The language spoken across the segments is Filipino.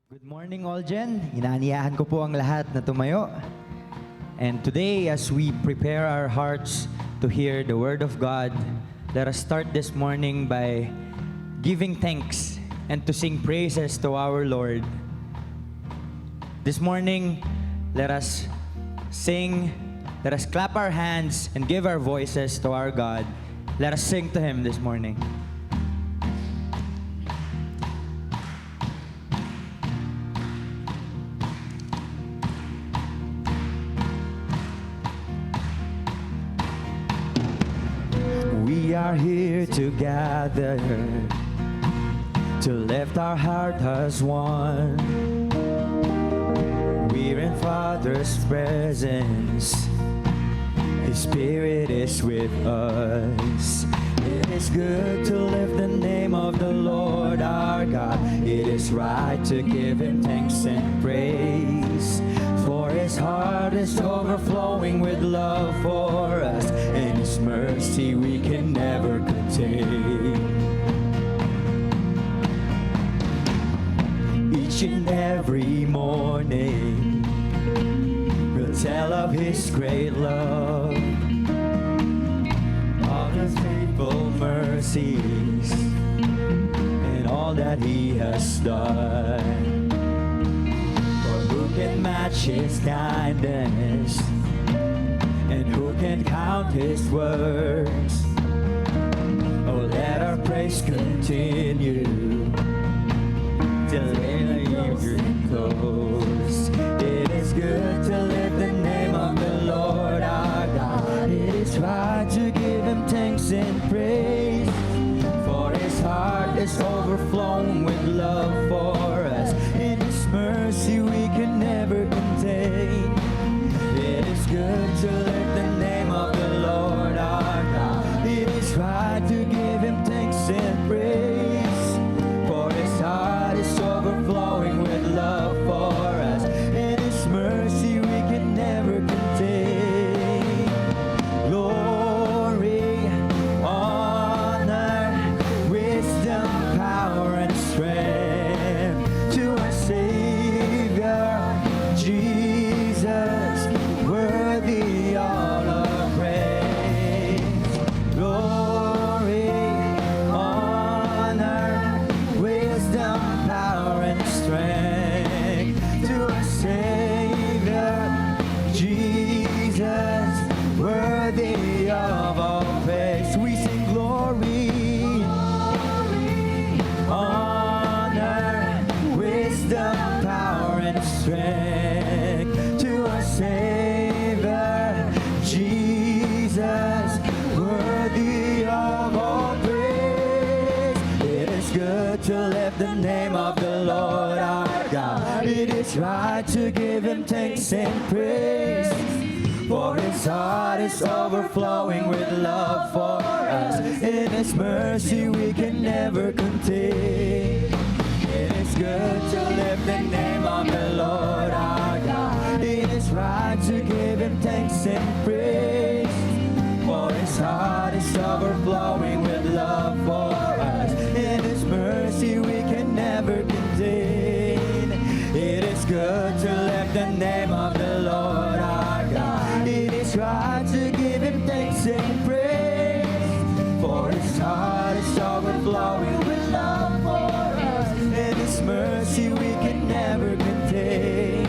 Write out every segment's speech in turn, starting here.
Good morning all dyan. Inaaniyahan ko po ang lahat na tumayo. And today, as we prepare our hearts to hear the Word of God, let us start this morning by giving thanks and to sing praises to our Lord. This morning, let us sing, let us clap our hands and give our voices to our God. Let us sing to Him this morning. We are here together to lift our heart as one. We're in Father's presence. His Spirit is with us. It is good to lift the name of the Lord our God. It is right to give Him thanks and praise. For His heart is overflowing with love for us, and His mercy we can never contain. Each and every morning we'll tell of His great love, of His faithful mercies, and all that He has done. For who can match His kindness, and who can count His words? Oh, let our praise continue till the evening close. It is good to lift the name of the Lord our God. It is right to give Him thanks and praise. For His heart is overflowing with love for us. In His mercy we can never contain. It is good to lift the name of the Lord our God. It is right to give Him thanks and praise. For His heart is overflowing with love for us. In His mercy we can never contain. Glory, honor, wisdom, power, and strength to our Savior, Jesus, worthy all our praise. Glory, honor, wisdom, power, and strength to our Savior, Jesus, worthy of all praise. We sing glory, honor, wisdom, power, and strength to our Savior, Jesus, worthy of all praise. It is good to lift the name of the Lord our God. It is right to give Him thanks and praise. For His heart is overflowing with love for us. In His mercy we can never contain. It is good to lift the name of the Lord our God. It is right to give Him thanks and praise. For His heart is overflowing with love for us. In His mercy we can never contain. It is good to lift the name of the Lord our God. It is right to give Him thanks and praise. For His heart is overflowing with love for us. In His mercy we can never contain.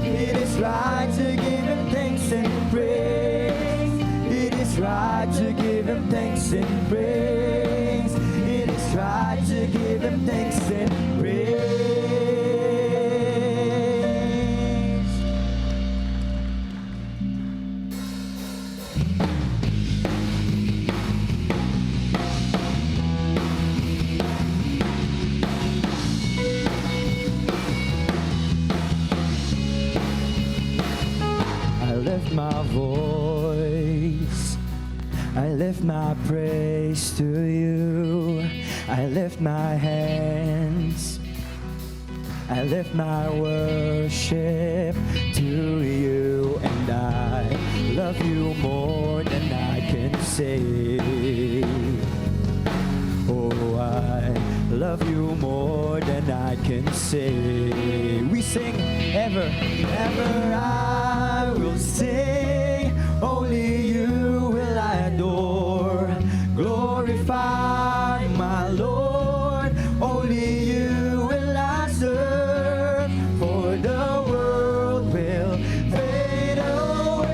It is right to give Him thanks and praise. It is right to give Him thanks and praise. It is right to give Him thanks and praise. I lift my voice, I lift my praise to You. I lift my hands, I lift my worship to You. And I love You more than I can say. Oh, I love You more than I can say. sing ever, ever I will sing. Only you will I adore. Glorify my Lord. Only you will I serve. For the world will fade away.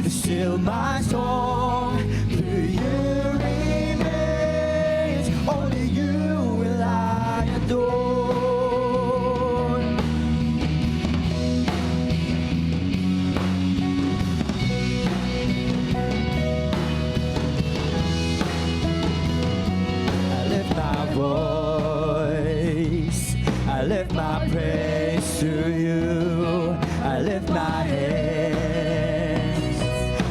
Still my song to you remains. Only you will I adore. Voice, I lift my praise to you. I lift my hands,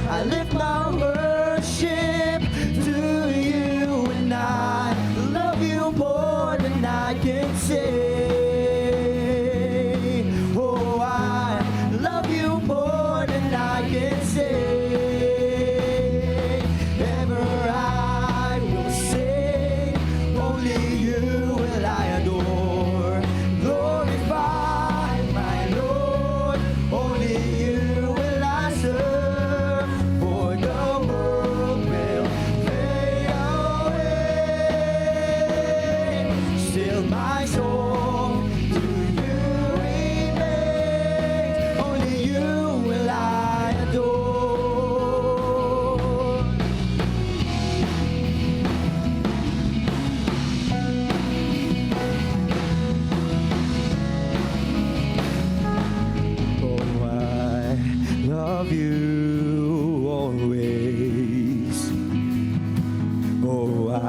I lift my worship to you, and I love you more than I can say. Oh, I love you more than I can say. Ever I will say, only you will I adore. Glorify my Lord. Only you will I serve. For the world will fade away. Still my song to you remains. Only you will I adore. Love you always. Oh, I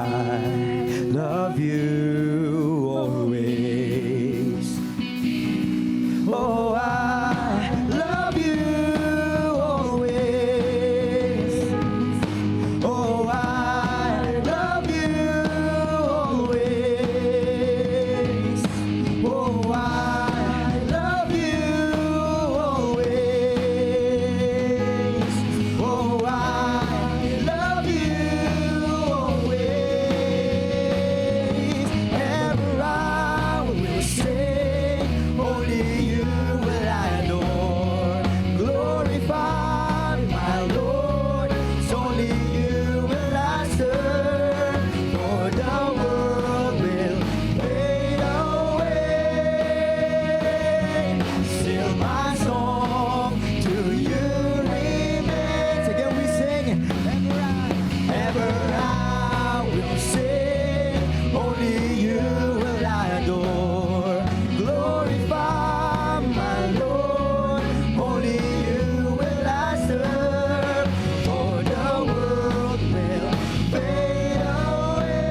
love you always. Oh, I love you always. Oh, I love you always. Oh, I love you always. Oh, I love you always. Ever I will say, only you will I adore. Glorify my Lord. It's only you will I serve. For the world will fade away. Still my song to you remains. Again we sing, ever I will sing. Only you will I adore. Glorify my Lord. Only you will I serve. For the world will fade away.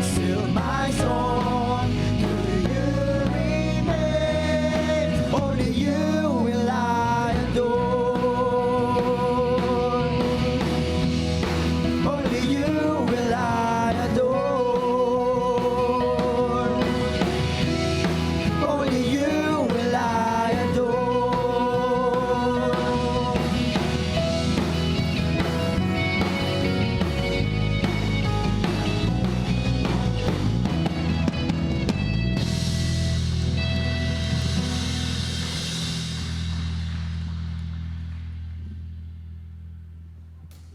Still my song to you remains. Only you will I adore. Only you will I adore. Only you will I adore.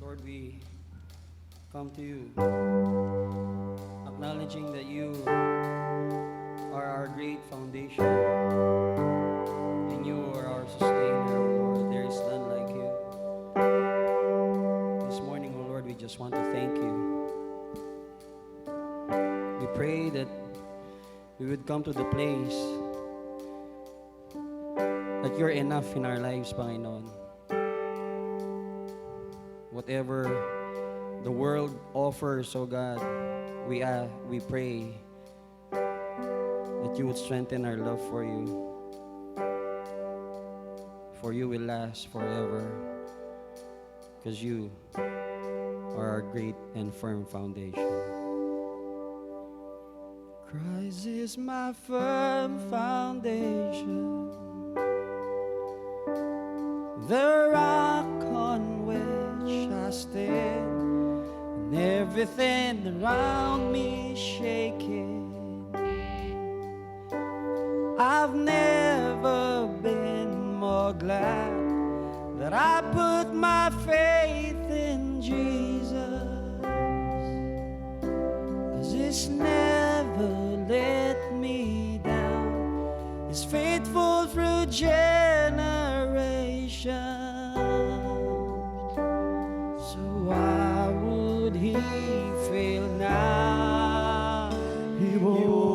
Lord, we come to you acknowledging that you are our great foundation and you are our sustainer, O Lord. There is none like you. This morning, O Lord, we just want to thank you. We pray that we would come to the place that you're enough in our lives, Panginoon. Whatever the world offers, oh God, we pray that you would strengthen our love for you. For you will last forever, because you are our great and firm foundation. Christ is my firm foundation, the rock on which I stand, and everything around me is shaking. I've never been more glad that I put my faith in Jesus. 'Cause He's never let me down. He's faithful through generations. So why would He fail now? He won't.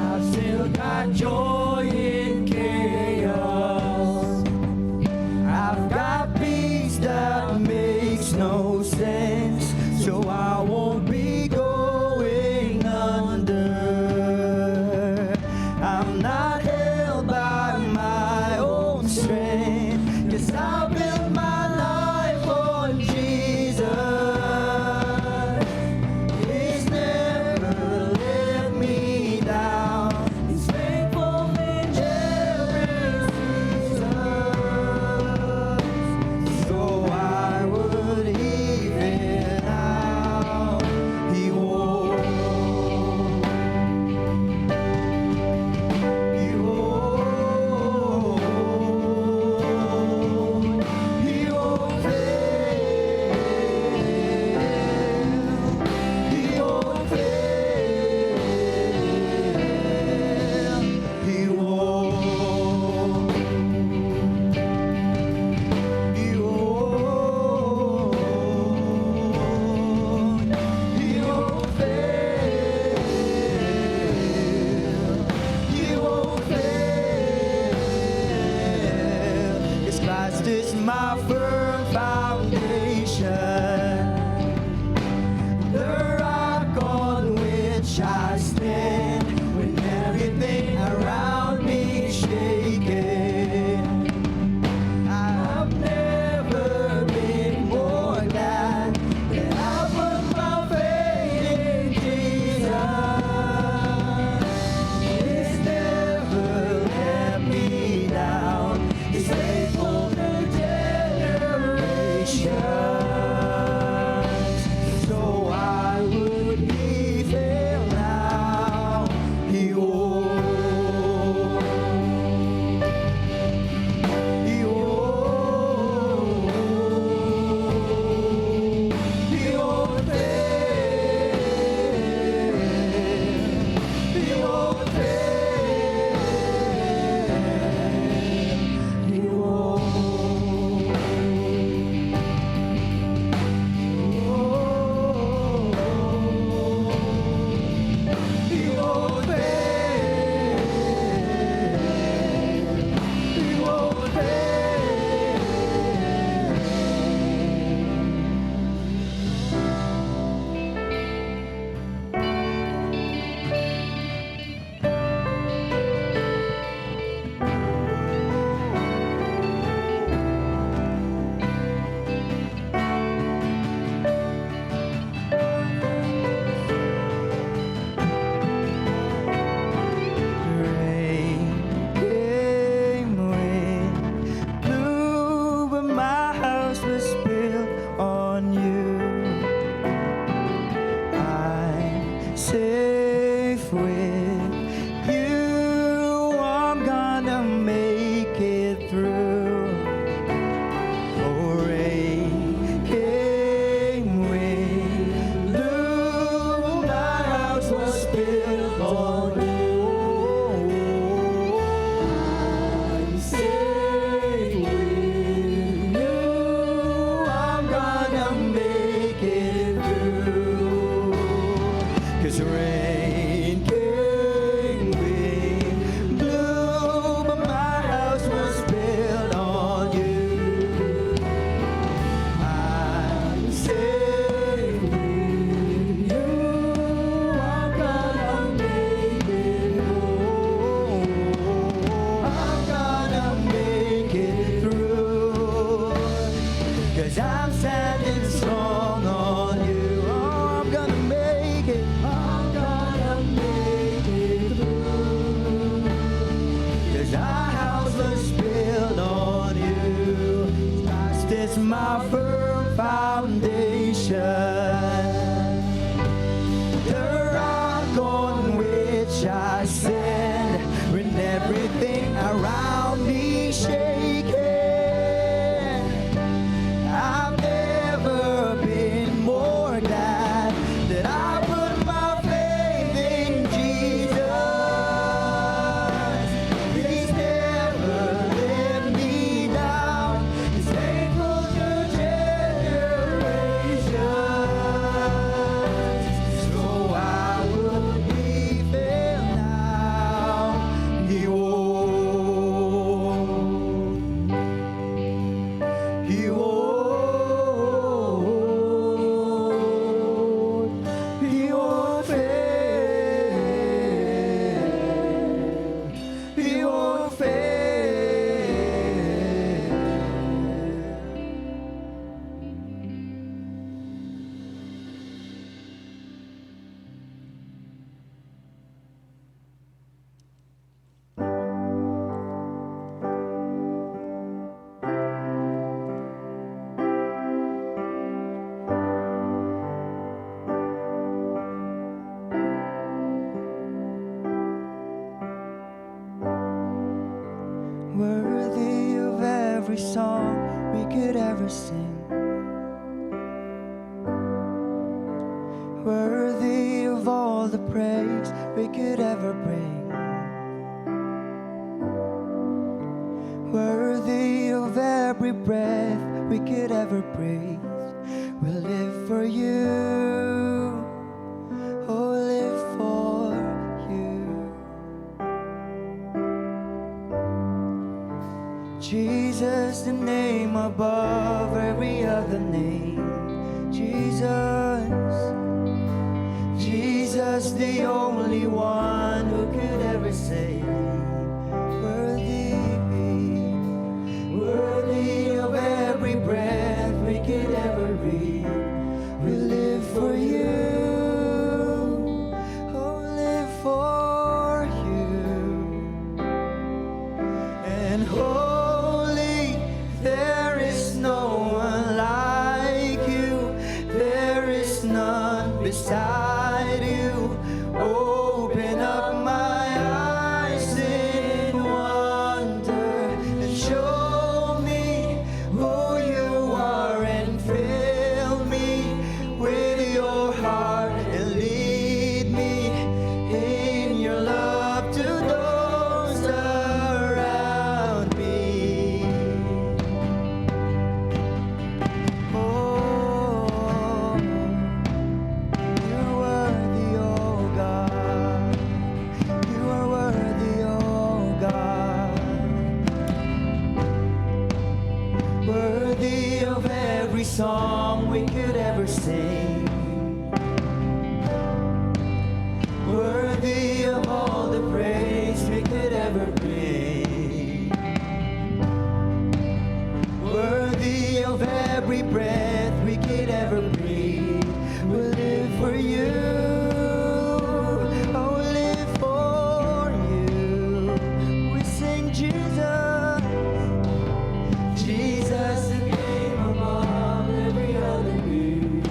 I've still got joy in chaos. I've got peace that makes no sense. So I won't be going under. I'm not held by my own strength, 'cause I built my life on Jesus. He's never let me down. He's faithful in every season. So why would He fail now? He won't. He won't. He won't fail. He won't fail. He won't. He won't. He won't fail. He won't fail. 'Cause Christ is my firm foundation, the rock on which I stand when everything around me is shaking. I've never been more glad that I put my faith in Jesus. He's never let me down. He's faithful through generations. So why would He fail now? He won't. He won't. He won't fail. He won't fail. He won't. He won't fail. He won't fail. which I stand when everything around me shaking. I've never been more glad that I put my faith in Jesus. He's never let me down. He's faithful to generations. So I would be failed now. He won't. He won't. He won't fail. He won't fail. Worthy of every song we could ever sing. Worthy of all the praise we could ever bring. Worthy of every breath we could ever breathe. We'll live for you. Oh, live for you. Jesus, the name above every other name. Jesus, Jesus, the only one who could ever save. Worthy, worthy of every breath we could ever breathe. We live for you. Oh, live for you. And holy, there is no one like you. There is none beside you. Open up my eyes in wonder and show me who you are and fill me with your heart and lead me in your love to those around me. Oh, you're worthy, oh God. You are worthy, oh God. Worthy of every song we could ever sing. Worthy of all the praise we could ever bring. Worthy of every breath we could ever breathe. We'll live for you. Oh, we'll live for you. We sing Jesus. Jesus, the name above every other name.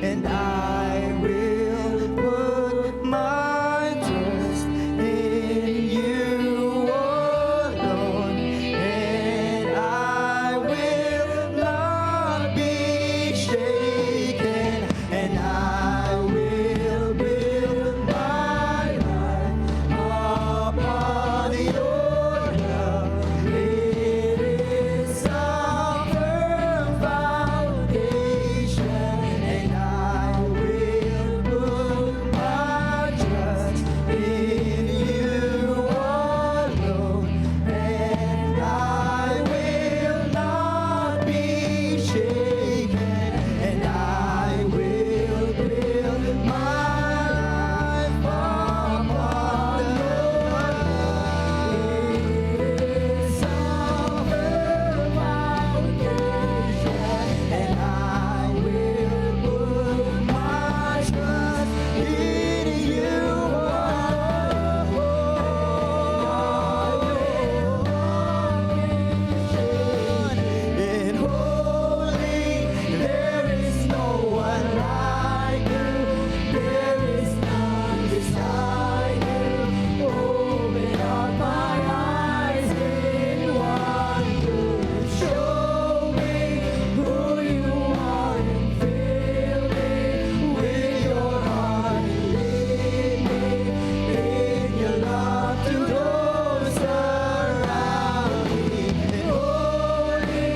and I will put my trust in you alone, and I will not be shaken, and I will build my life upon your love. It is a firm foundation, and I will put my trust in you alone, and I will not be shaken, and I will build my life upon your love. It is a firm foundation, and I will put my trust in you alone. In holy, there is no one like you. There is none beside you. Open up my eyes in wonder. Show me who you are and fill me with your heart and lead me in your love to those around me. And holy,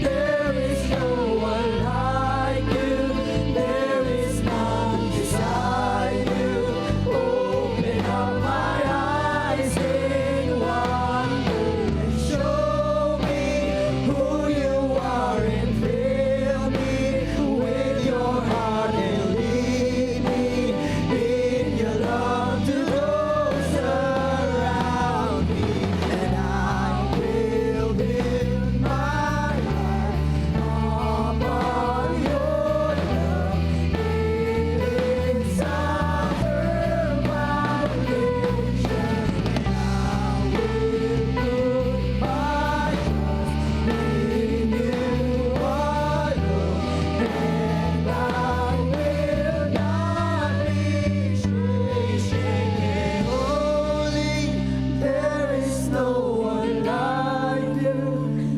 there is no one like you. There is none beside you. Open up my eyes in wonder and show me who you are and fill me with your heart and lead me in your love to those around me. And I will build my life upon your love. It is a firm foundation, and I will put my trust in you alone, and I will not be shaken. Holy, there is no one like you.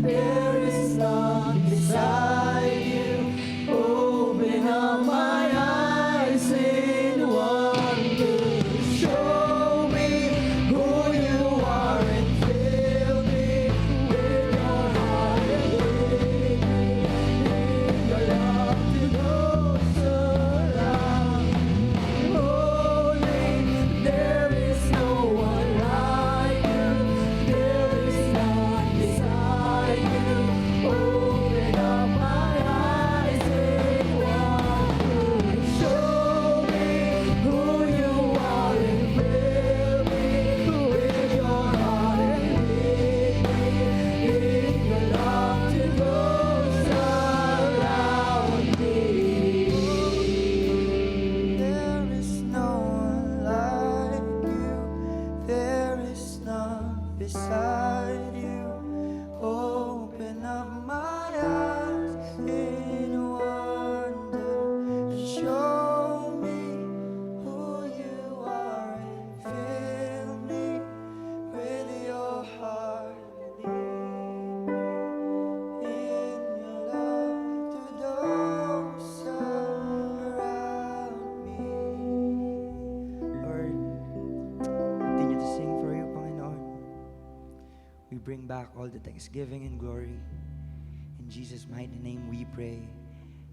There is none beside you. Open up my eyes in wonder. Show me who you are and fill me with your heart and lead me in your love to those around me. Holy, there is no one like you. There is none beside you. Open up my eyes in wonder. Show me who you are and fill me with your heart and lead me in your love to those around me. There is no one like you. There is none beside you. Open up my eyes in wonder. Show me who you are and fill me with your heart and lead me in your love to those around me. Lord, continue to sing for you, Panginoon. We bring back all the thanksgiving and glory. In Jesus' mighty name we pray.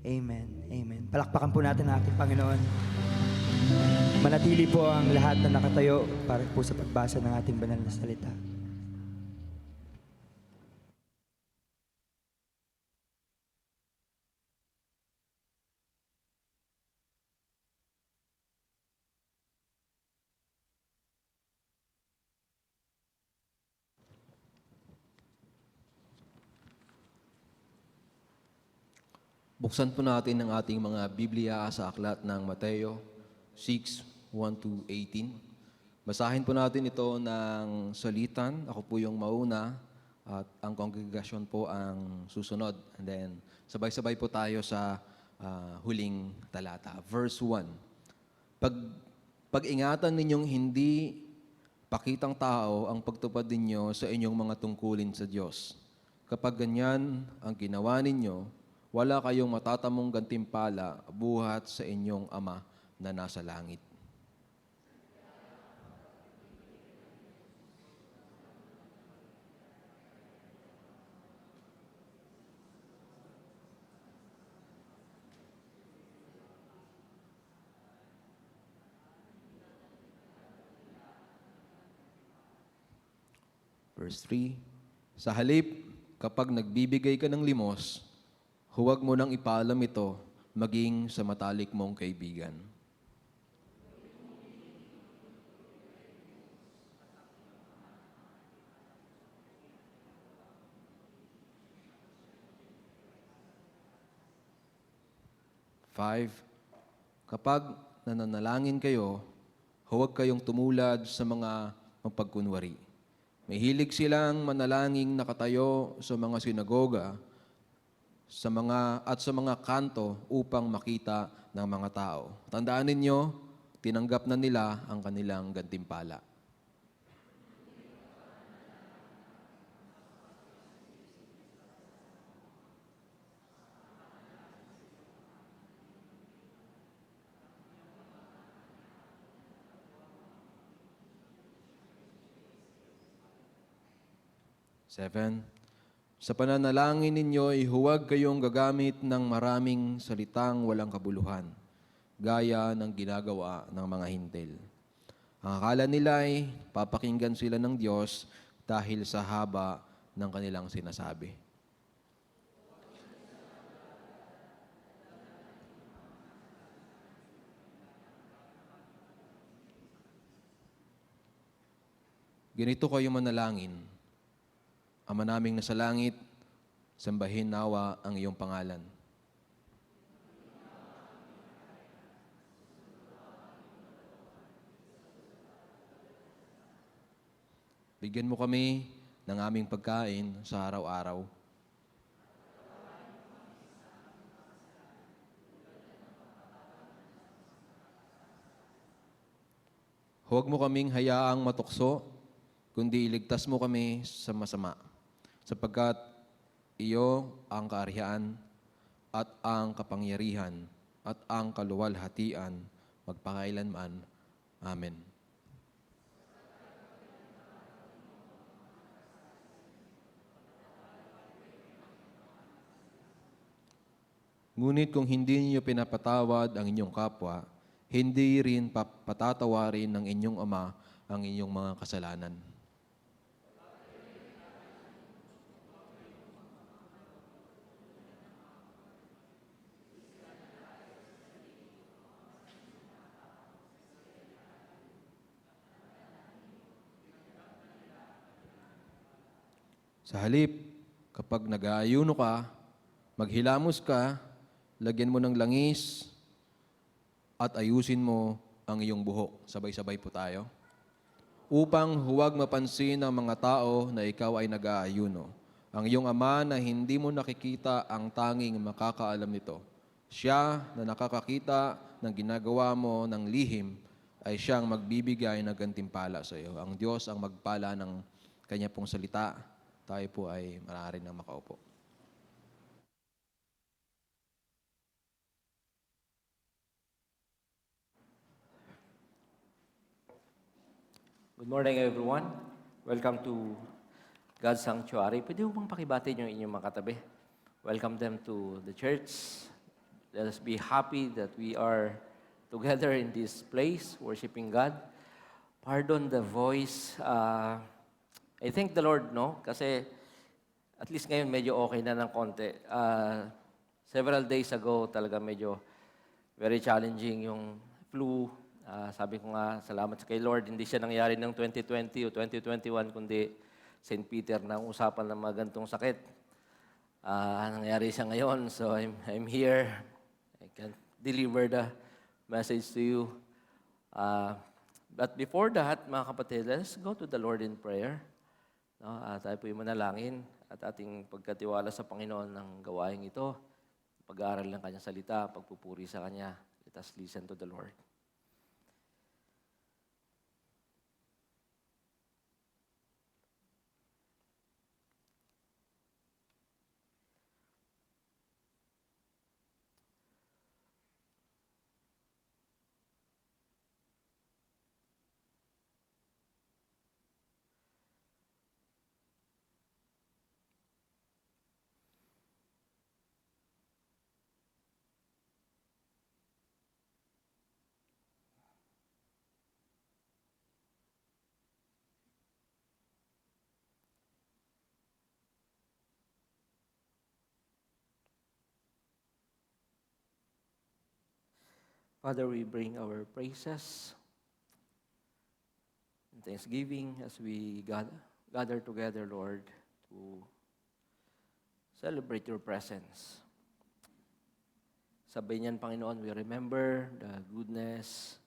Amen. Amen. Palakpakan po natin ang ating Panginoon. Manatili po ang lahat na nakatayo para po sa pagbasa ng ating banal na salita. Buksan po natin ang ating mga Biblia sa aklat ng Mateo 6:1-18. Basahin po natin ito ng salitan. Ako po yung mauna at ang kongregasyon po ang susunod. And then sabay-sabay po tayo sa huling talata, verse 1. Pag-ingatan ninyong hindi pakitang tao ang pagtupad ninyo sa inyong mga tungkulin sa Diyos. Kapag ganyan ang ginawa ninyo, wala kayong matatamong gantimpala buhat sa inyong Ama na nasa langit. Verse 3, sa halip, kapag nagbibigay ka ng limos, huwag mo nang ipaalam ito maging sa matalik mong kaibigan. Five, kapag nananalangin kayo, huwag kayong tumulad sa mga mapagkunwari. May hilig silang manalangin nakatayo sa mga sinagoga sa mga kanto upang makita ng mga tao. Tandaan ninyo, tinanggap na nila ang kanilang gantimpala. Seven, sa pananalangin ninyo ay huwag kayong gagamit ng maraming salitang walang kabuluhan, gaya ng ginagawa ng mga hintil. Ang akala nila ay papakinggan sila ng Diyos dahil sa haba ng kanilang sinasabi. Ganito kayo manalangin. Ama naming nasa langit, sambahin nawa ang iyong pangalan. Bigyan mo kami ng aming pagkain sa araw-araw. Huwag mo kaming hayaang matukso, kundi iligtas mo kami sa masama. Sapagkat iyo ang kaarihan at ang kapangyarihan at ang kaluwalhatian magpakailanman. Amen. Ngunit kung hindi niyo pinapatawad ang inyong kapwa, hindi rin patatawarin ng inyong Ama ang inyong mga kasalanan. Sa halip, kapag nag-aayuno ka, maghilamos ka, lagyan mo ng langis, at ayusin mo ang iyong buhok. Sabay-sabay po tayo. Upang huwag mapansin ng mga tao na ikaw ay nag-aayuno. Ang iyong Ama na hindi mo nakikita ang tanging makakaalam nito. Siya na nakakakita ng ginagawa mo ng lihim ay siyang magbibigay ng gantimpala sa iyo. Ang Diyos ang magpala ng Kanya pong salita. Tayo po ay maaari nang makaupo. Good morning, everyone. Welcome to God's Sanctuary. Pwede mo bang pakibati yung inyong mga katabi? Welcome them to the church. Let us be happy that we are together in this place, worshiping God. Pardon the voice. I thank the Lord, no? Kasi at least ngayon medyo okay na ng konti. Several days ago talaga medyo very challenging yung flu. Sabi ko nga, salamat kay Lord, hindi siya nangyari ng 2020 o 2021, kundi St. Peter na usapan ng mga gantong sakit. Nangyari siya ngayon, so I'm here. I can deliver the message to you. But before that, mga kapatid, let's go to the Lord in prayer. No? Tayo po yung manalangin at ating pagkatiwala sa Panginoon ng gawain ito. pag-aaral ng kanyang salita, pagpupuri sa kanya. Let us listen to the Lord. Father, we bring our praises and thanksgiving as we gather together, Lord, to celebrate your presence. Sabay niyan, Panginoon, we remember the goodness,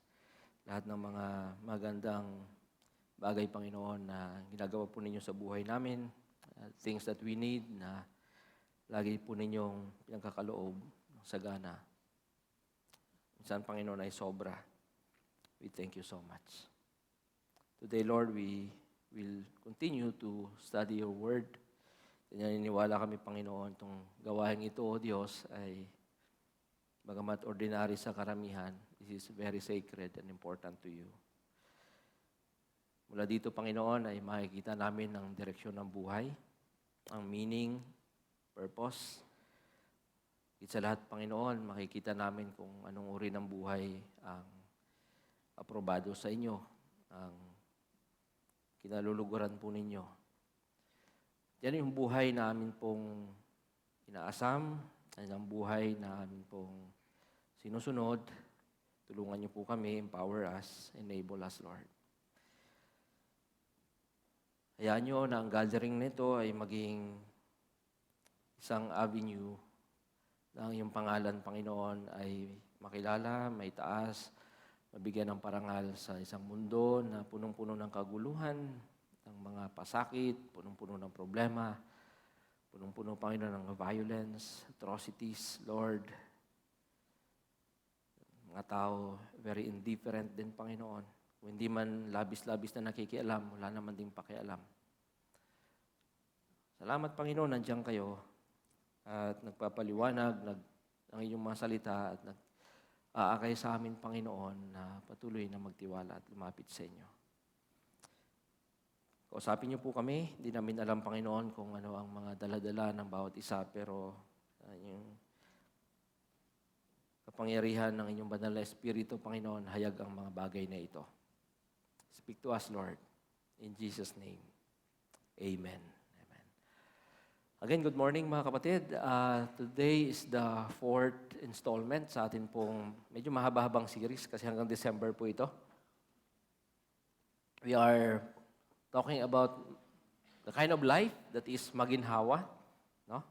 lahat ng mga magandang bagay, Panginoon, na ginagawa po ninyo sa buhay namin, things that we need na lagi po ninyong pinagkakaloob ng sagana. Minsan, Panginoon, ay sobra. We thank you so much. Today, Lord, we will continue to study your word. Naniniwala kami, Panginoon, itong gawain ito, O Diyos, ay bagamat ordinary sa karamihan, this is very sacred and important to you. Mula dito, Panginoon, ay makikita namin ang direksyon ng buhay, ang meaning, purpose. Sa lahat, Panginoon, makikita namin kung anong uri ng buhay ang aprobado sa inyo, ang kinaluluguran po ninyo. Yan yung buhay namin pong inaasam, yan ang buhay namin pong sinusunod. Tulungan niyo po kami, empower us, enable us, Lord. Hayaan niyo na ang gathering nito ay maging isang avenue na ang iyong pangalan, Panginoon, ay makilala, may taas, mabigyan ng parangal sa isang mundo na punong-puno ng kaguluhan, ng mga pasakit, punong-puno ng problema, punong-puno, Panginoon, ng violence, atrocities, Lord. Mga tao, very indifferent din, Panginoon. Kung hindi man labis-labis na nakikialam, wala naman din pakialam. Salamat, Panginoon, nandiyan kayo at nagpapaliwanag ng inyong mga salita at nag-aakay sa amin, Panginoon, na patuloy na magtiwala at lumapit sa inyo. Kausapin niyo po kami. Hindi namin alam, Panginoon, kung ano ang mga dala-dala ng bawat isa, pero yung kapangyarihan ng inyong banal na Espiritu, Panginoon, hayag ang mga bagay na ito. Speak to us, Lord. In Jesus' name, amen. Again, good morning mga kapatid. Today is the 4th installment sa atin pong medyo mahaba-habang series kasi hanggang December po ito. We are talking about the kind of life that is maginhawa. No?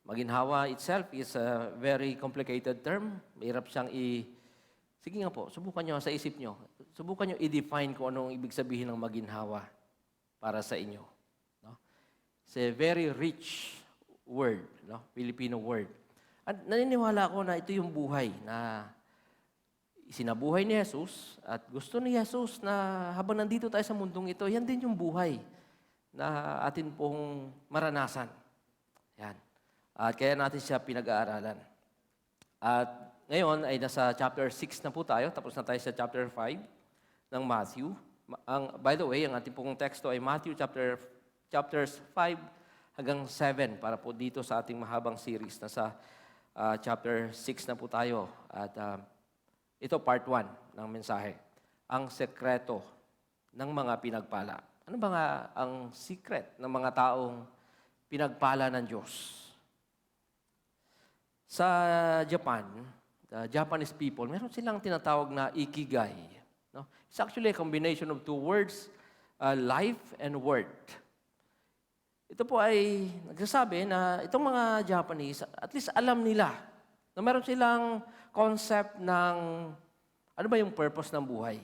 Maginhawa itself is a very complicated term. Mahirap siyang Sige nga po, subukan nyo sa isip nyo. Subukan nyo i-define kung anong ibig sabihin ng maginhawa para sa inyo. It's a very rich word, no? Filipino word. At naniniwala ako na ito yung buhay na isinabuhay ni Jesus at gusto ni Jesus na habang nandito tayo sa mundong ito, yan din yung buhay na atin pong maranasan. Yan. At kaya natin siya pinag-aaralan. At ngayon ay nasa chapter 6 na po tayo, tapos na tayo sa chapter 5 ng Matthew. By the way, ang ating pong teksto ay Matthew chapters 5 hanggang 7 para po dito sa ating mahabang series. Nasa chapter 6 na po tayo. At ito part 1 ng mensahe. Ang sekreto ng mga pinagpala. Ano ba nga ang secret ng mga taong pinagpala ng Diyos? Sa Japan, the Japanese people, meron silang tinatawag na ikigai. No? It's actually a combination of two words, life and worth. Ito po ay nagsasabi na itong mga Japanese, at least alam nila na meron silang concept ng ano ba yung purpose ng buhay.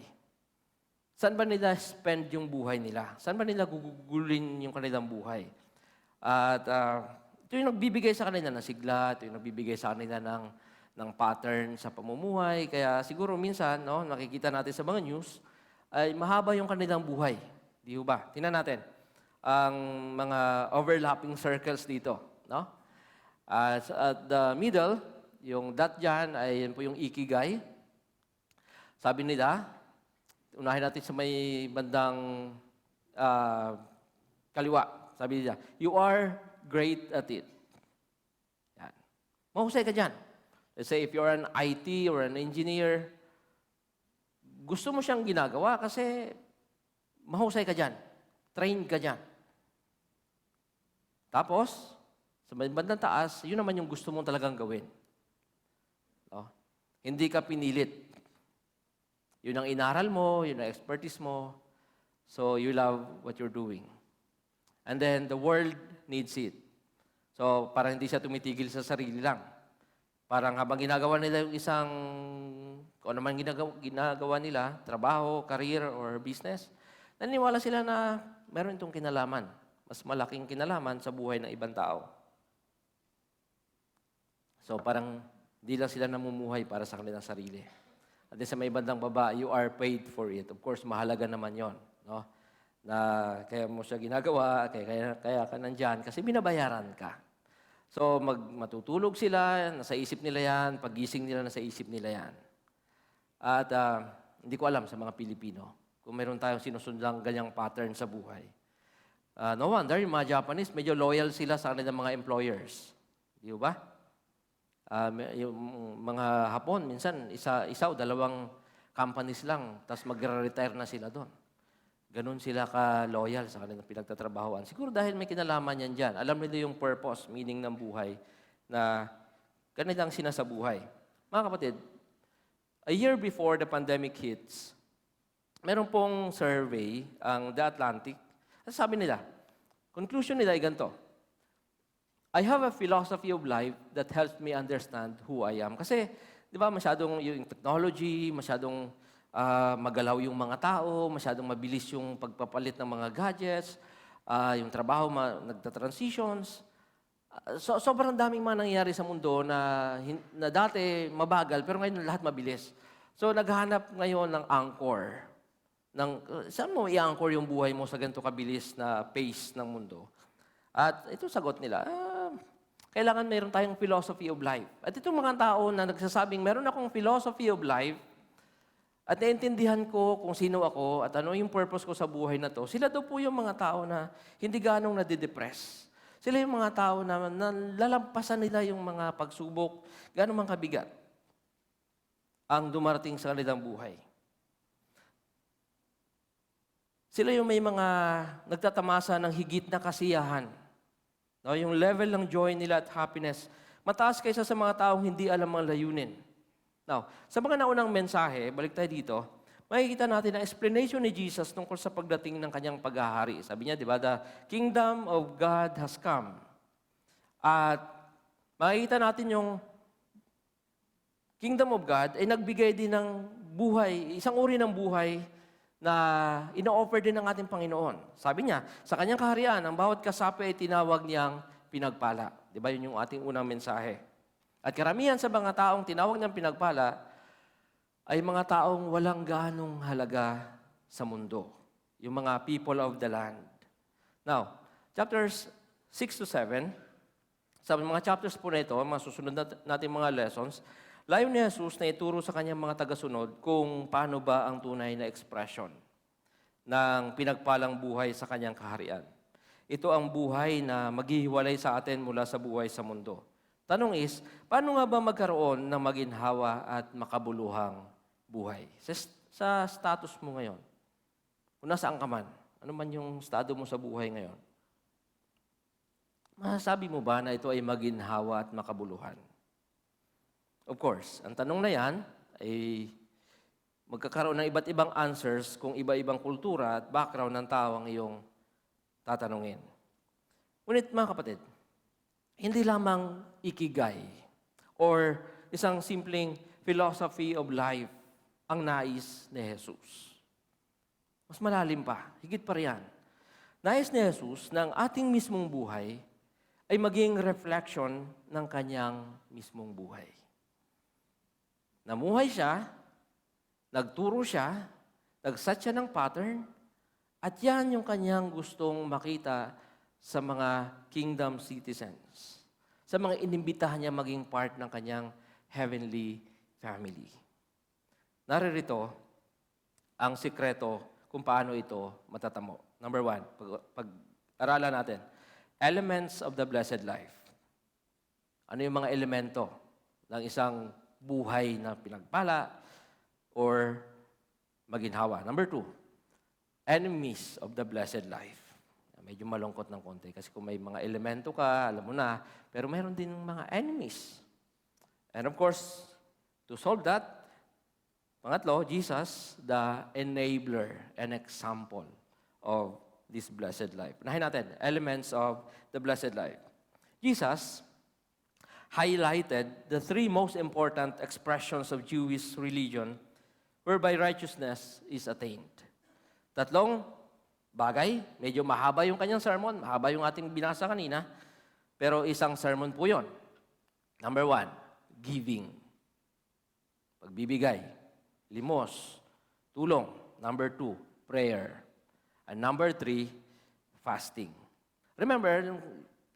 Saan ba nila spend yung buhay nila? Saan ba nila gugugulin yung kanilang buhay? At Ito yung nagbibigay sa kanila ng sigla, ito yung nagbibigay sa kanila ng pattern sa pamumuhay. Kaya siguro minsan, no, nakikita natin sa mga news, ay mahaba yung kanilang buhay. Di ba? Tingnan natin ang mga overlapping circles dito. No? At the middle, yung dot dyan, ay yan po yung ikigai. Sabi nila, unahin natin sa may bandang kaliwa. Sabi nila, you are great at it. Yan. Mahusay ka dyan. Let's say, if you're an IT or an engineer, gusto mo siyang ginagawa kasi mahusay ka dyan. Train ka dyan. Tapos, sa bandang taas, yun naman yung gusto mong talagang gawin. No? Hindi ka pinilit. Yun ang inaral mo, yun ang expertise mo. So, you love what you're doing. And then, the world needs it. So, parang hindi siya tumitigil sa sarili lang. Parang habang ginagawa nila yung isang, kung ano man ginagawa nila, trabaho, career, or business, naniniwala sila na meron itong kinalaman. Mas malaking kinalaman sa buhay ng ibang tao. So, parang hindi lang sila namumuhay para sa kanilang sarili. At sa may bandang baba, you are paid for it. Of course, mahalaga naman yon, no? Na kaya mo siya ginagawa, kaya ka nandyan, kasi binabayaran ka. So, matutulog sila, nasa isip nila yan, paggising nila, nasa isip nila yan. At hindi ko alam sa mga Pilipino, kung meron tayong sinusundang ganyang pattern sa buhay. No wonder, yung mga Japanese, medyo loyal sila sa kanilang mga employers. Di ba? Yung mga Hapon, minsan, isa o dalawang companies lang, tapos mag-retire na sila doon. Ganon sila ka-loyal sa kanilang pinagtatrabahoan. Siguro dahil may kinalaman yan dyan. Alam nila yung purpose, meaning ng buhay na kanilang sinasabuhay. Mga kapatid, a year before the pandemic hits, meron pong survey ang The Atlantic. Sabi nila, conclusion nila ay ganito, I have a philosophy of life that helps me understand who I am. Kasi, di ba, masyadong yung technology, masyadong magalaw yung mga tao, masyadong mabilis yung pagpapalit ng mga gadgets, yung trabaho nagta-transitions. Sobrang daming mga nangyayari sa mundo na dati mabagal, pero ngayon lahat mabilis. So naghahanap ngayon ng anchor. Saan mo i-anchor yung buhay mo sa ganito kabilis na pace ng mundo? At ito sagot nila, kailangan mayroon tayong philosophy of life. At itong mga tao na nagsasabing, meron akong philosophy of life, at naiintindihan ko kung sino ako at ano yung purpose ko sa buhay na to, sila daw po yung mga tao na hindi ganong nadidepress. Sila yung mga tao na lalampasan nila yung mga pagsubok, ganong mga kabigat ang dumarating sa kanilang buhay. Sila yung may mga nagtatamasa ng higit na kasiyahan. No, yung level ng joy nila at happiness, mataas kaysa sa mga taong hindi alam ang layunin. Now, sa mga naunang mensahe, balik tayo dito, makikita natin ang explanation ni Jesus tungkol sa pagdating ng kanyang paghahari. Sabi niya, di ba, the kingdom of God has come. At makikita natin yung kingdom of God ay nagbigay din ng buhay, isang uri ng buhay na ino-offer din ng ating Panginoon. Sabi niya, sa kanyang kaharian, ang bawat kasapi ay tinawag niyang pinagpala. Di ba, yun yung ating unang mensahe. At karamihan sa mga taong tinawag ng pinagpala ay mga taong walang ganong halaga sa mundo. Yung mga people of the land. Now, chapters 6 to 7, sa mga chapters po na ito, mga susunod natin mga lessons, layo ni Jesus na ituro sa kanyang mga tagasunod kung paano ba ang tunay na expression ng pinagpalang buhay sa kanyang kaharian. Ito ang buhay na maghihiwalay sa atin mula sa buhay sa mundo. Tanong is, paano nga ba magkaroon ng maginhawa at makabuluhang buhay? Sa status mo ngayon, kung nasaan ka man, ano man yung estado mo sa buhay ngayon, masasabi mo ba na ito ay maginhawa at makabuluhan? Of course, ang tanong na yan ay magkakaroon ng iba't ibang answers kung iba-ibang kultura at background ng tao ang iyong tatanungin. Ngunit mga kapatid, hindi lamang ikigai or isang simpleng philosophy of life ang nais ni Jesus. Mas malalim pa, higit pa riyan. Nais ni Jesus na ang ating mismong buhay ay maging reflection ng kanyang mismong buhay. Namuhay siya, nagturo siya, nag-set siya ng pattern, at yan yung kanyang gustong makita sa mga kingdom citizens, sa mga inimbitahan niya maging part ng kanyang heavenly family. Naririto ang sikreto kung paano ito matatamo. Number 1, pag-aralan natin, elements of the blessed life. Ano yung mga elemento ng isang buhay na pinagpala or maginhawa? Number 2, enemies of the blessed life. Medyo malungkot ng konti kasi kung may mga elemento ka, alam mo na, pero mayroon din mga enemies. And of course, to solve that, pangatlo, Jesus, the enabler and example of this blessed life. Unahin natin, elements of the blessed life. Jesus highlighted the 3 most important expressions of Jewish religion whereby righteousness is attained. 3 bagay, medyo mahaba yung kanyang sermon, mahaba yung ating binasa kanina, pero isang sermon po yun. Number 1, giving. Pagbibigay. Limos. Tulong. Number 2, prayer. And number 3, fasting. Remember,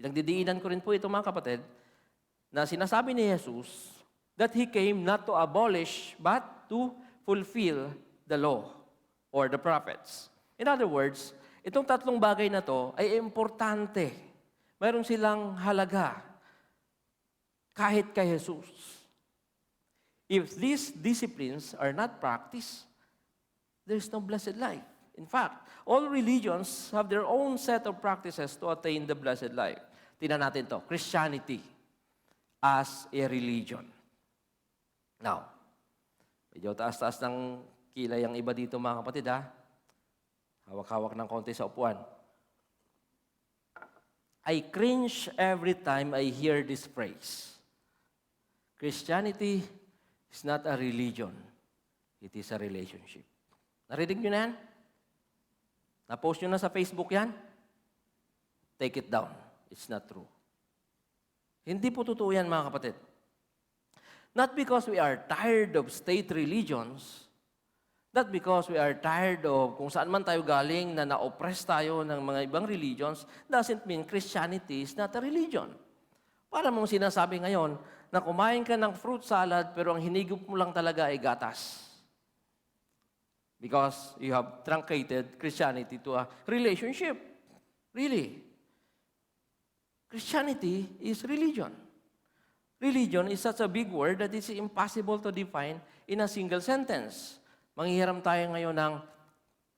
pinagdidiinan ko rin po ito mga kapatid, na sinasabi ni Jesus that He came not to abolish but to fulfill the law or the prophets. In other words, itong 3 bagay na to ay importante. Mayroon silang halaga kahit kay Jesus. If these disciplines are not practiced, there is no blessed life. In fact, all religions have their own set of practices to attain the blessed life. Tingnan natin to, Christianity as a religion. Now, medyo taas-taas ng kilay ang iba dito mga kapatid ha. Hawak-hawak ng konti sa upuan. I cringe every time I hear this phrase. Christianity is not a religion. It is a relationship. Narinig nyo na yan? Na-post nyo na sa Facebook yan? Take it down. It's not true. Hindi po totoo yan mga kapatid. Not because we are tired of state religions, not because we are tired of kung saan man tayo galing na na-oppress tayo ng mga ibang religions, doesn't mean Christianity is not a religion. Para mong sinasabi ngayon na kumain ka ng fruit salad pero ang hinigop mo lang talaga ay gatas. Because you have truncated Christianity to a relationship. Really. Christianity is religion. Religion is such a big word that it's impossible to define in a single sentence. Manghihiram tayo ngayon ng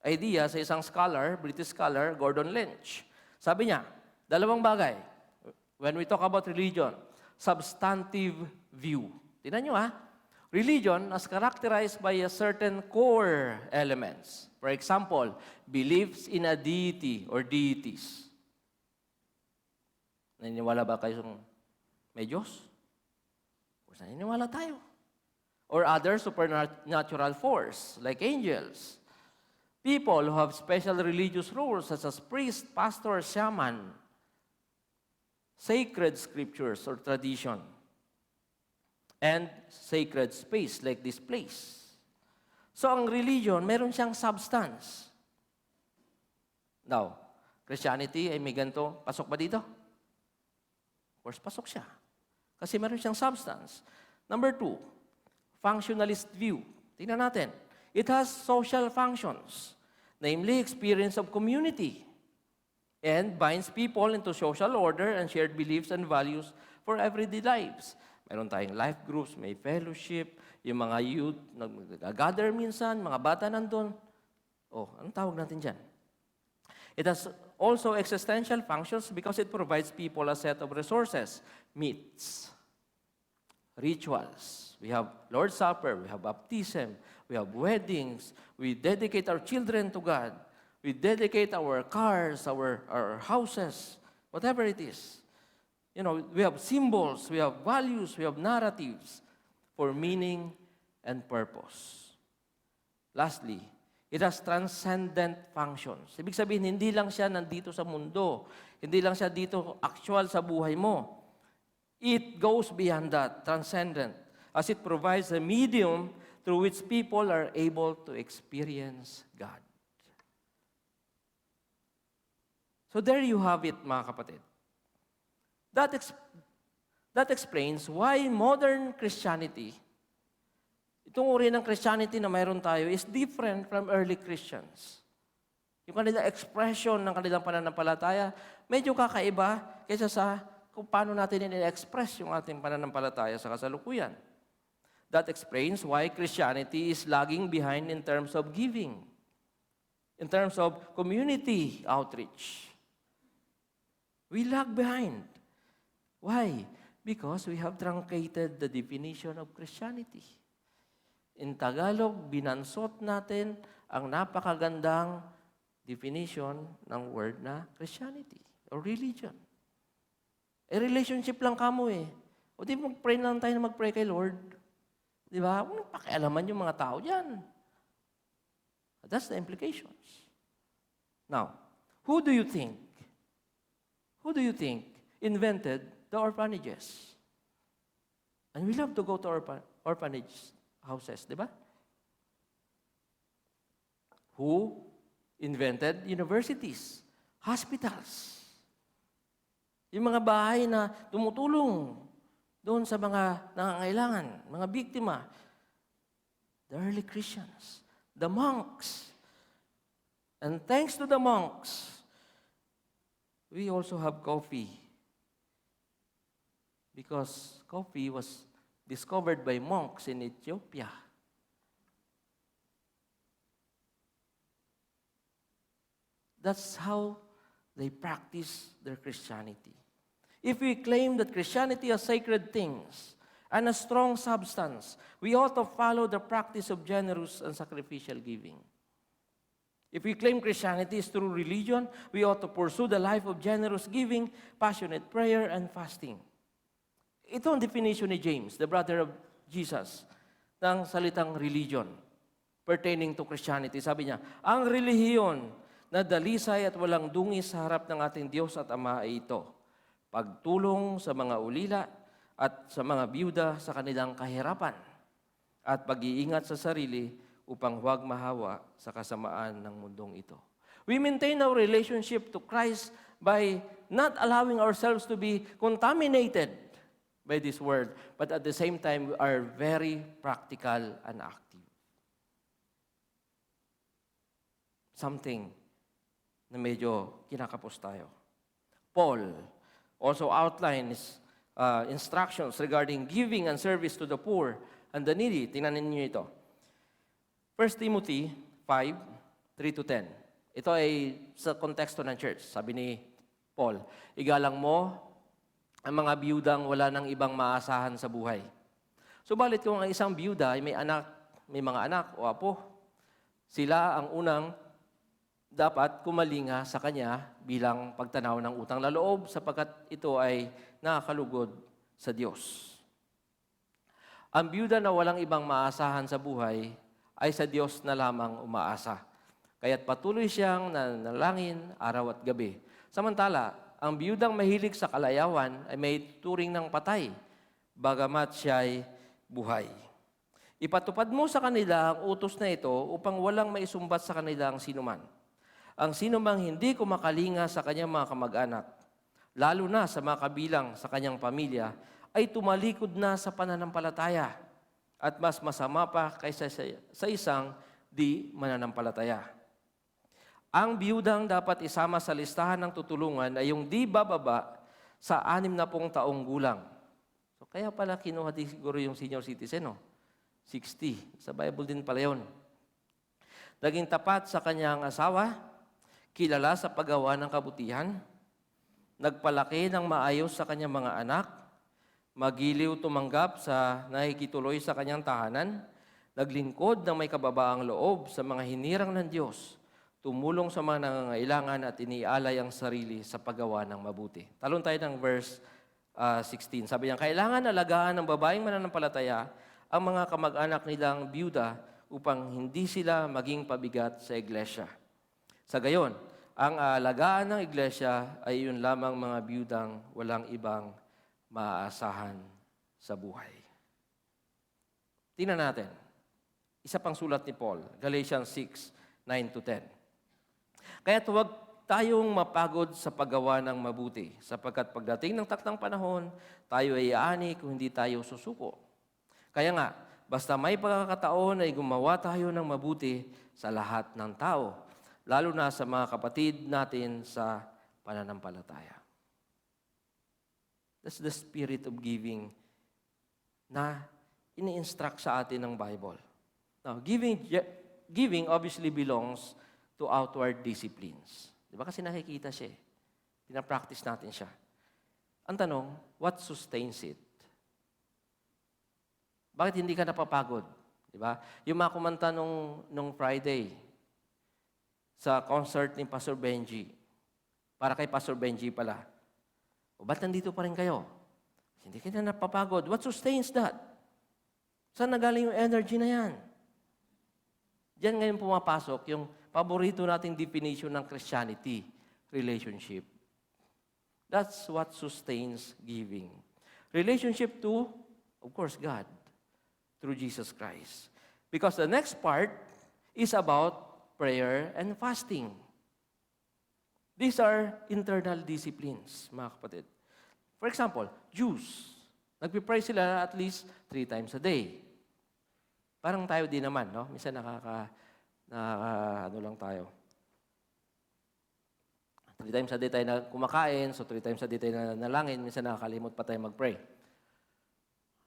idea sa isang scholar, British scholar, Gordon Lynch. Sabi niya, 2 bagay. When we talk about religion, substantive view. Tingnan nyo Religion is characterized by a certain core elements. For example, beliefs in a deity or deities. Naniniwala ba kayo may Diyos? O naniniwala tayo. Or other supernatural force, like angels. People who have special religious roles, such as priest, pastor, shaman. Sacred scriptures or tradition. And sacred space, like this place. So ang religion, meron siyang substance. Now, Christianity ay may ganito, pasok ba dito? Of course, pasok siya. Kasi meron siyang substance. Number 2, functionalist view. Tingnan natin. It has social functions, namely experience of community, and binds people into social order and shared beliefs and values for everyday lives. Meron tayong life groups, may fellowship, yung mga youth, nag-gather minsan, mga bata nandun. Anong tawag natin dyan? It has also existential functions because it provides people a set of resources, myths, rituals. We have Lord's Supper, we have baptism, we have weddings, we dedicate our children to God, we dedicate our cars, our houses, whatever it is. We have symbols, we have values, we have narratives for meaning and purpose. Lastly, It has transcendent functions. Ibig sabihin, hindi lang siya nandito sa mundo. Hindi lang siya dito actual sa buhay mo. It goes beyond that, transcendent, as it provides a medium through which people are able to experience God. So there you have it, mga kapatid. That explains why modern Christianity, itong uri ng Christianity na mayroon tayo, is different from early Christians. Yung kanilang expression ng kanilang pananampalataya, medyo kakaiba kaysa sa kung paano natin in-express yung ating pananampalataya sa kasalukuyan. That explains why Christianity is lagging behind in terms of giving, in terms of community outreach. We lag behind. Why? Because we have truncated the definition of Christianity. In Tagalog, binansot natin ang napakagandang definition ng word na Christianity or religion. Relationship lang kamo eh. O di mag-pray lang tayo na mag-pray kay Lord. Di ba? Huwag pakialaman yung mga tao dyan. That's the implications. Now, who do you think invented the orphanages? And we love to go to orphanage houses, di ba? Who invented universities, hospitals? Yung mga bahay na tumutulong doon sa mga nangangailangan, mga biktima. The early Christians, the monks. And thanks to the monks, we also have coffee. Because coffee was discovered by monks in Ethiopia. That's how they practice their Christianity. If we claim that Christianity has sacred things and a strong substance, we ought to follow the practice of generous and sacrificial giving. If we claim Christianity is true religion, we ought to pursue the life of generous giving, passionate prayer, and fasting. Ito ang definition ni James, the brother of Jesus, ng salitang religion pertaining to Christianity. Sabi niya, ang relihiyon na dalisay at walang dungis sa harap ng ating Diyos at Ama ay ito: pagtulong sa mga ulila at sa mga biyuda sa kanilang kahirapan at pag-iingat sa sarili upang huwag mahawa sa kasamaan ng mundong ito. We maintain our relationship to Christ by not allowing ourselves to be contaminated by this word, but at the same time, we are very practical and active. Something na medyo kinakapos tayo. Paul also outlines instructions regarding giving and service to the poor and the needy. Tingnan ninyo ito. 1 Timothy 5, 3-10. Ito ay sa konteksto ng church. Sabi ni Paul, igalang mo ang mga biyudang wala nang ibang maasahan sa buhay. Subalit kung ang isang biyuda ay may mga anak o apo, sila ang unang dapat kumalinga sa kanya bilang pagtanaw ng utang na loob sapagkat ito ay nakakalugod sa Diyos. Ang biyuda na walang ibang maasahan sa buhay ay sa Diyos na lamang umaasa. Kaya't patuloy siyang nanalangin araw at gabi. Samantala, ang biyudang mahilig sa kalayawan ay may turing ng patay, bagamat siya ay buhay. Ipatupad mo sa kanila ang utos na ito upang walang maisumbat sa kanila ang sinuman. Ang sinumang hindi kumakalinga sa kanyang mga kamag-anak, lalo na sa mga kabilang sa kanyang pamilya, ay tumalikod na sa pananampalataya at mas masama pa kaysa sa isang di mananampalataya. Ang biyudang dapat isama sa listahan ng tutulungan ay yung di bababa sa 60 taong gulang. So kaya pala kinuha siguro yung senior citizen, 60. Sa Bible din pala yun. Naging tapat sa kanyang asawa, kilala sa paggawa ng kabutihan, nagpalaki ng maayos sa kanyang mga anak, magiliw tumanggap sa nakikituloy sa kanyang tahanan, naglingkod ng may kababaang loob sa mga hinirang ng Diyos, tumulong sa mga nangangailangan at inialay ang sarili sa paggawa ng mabuti. Talon tayo ng verse 16. Sabi niya, kailangan alagaan ng babaeng mananampalataya ang mga kamag-anak nilang biyuda upang hindi sila maging pabigat sa iglesia. Sa gayon, ang alagaan ng iglesia ay yun lamang mga biyudang walang ibang maaasahan sa buhay. Tingnan natin. Isa pang sulat ni Paul, Galatians 6:9-10. Kaya't huwag tayong mapagod sa paggawa ng mabuti, sapagkat pagdating ng taktang panahon, tayo ay aani kung hindi tayo susuko. Kaya nga, basta may pagkakataon ay gumawa tayo ng mabuti sa lahat ng tao, lalo na sa mga kapatid natin sa pananampalataya. That's the spirit of giving na ini-instruct sa atin ng Bible. Now, giving obviously belongs to outward disciplines. Di ba? Kasi nakikita siya eh. Pinapractice natin siya. Ang tanong, what sustains it? Bakit hindi ka napapagod? Di ba? Yung mga kumanta nung Friday sa concert ni Pastor Benji, para kay Pastor Benji pala. O ba't nandito pa rin kayo? Hindi ka na napapagod. What sustains that? Saan nagaling yung energy na yan? Diyan ngayon pumapasok yung paborito nating definition ng Christianity, relationship. That's what sustains giving. Relationship to, of course, God, through Jesus Christ. Because the next part is about prayer and fasting. These are internal disciplines, mga kapatid. For example, Jews. Nagpipray sila at least 3 times a day. Parang tayo din naman, no? Minsan ano lang tayo. 3 times a day tayo na kumakain, so 3 times a day tayo na nalangin, minsan nakakalimot pa tayo mag-pray.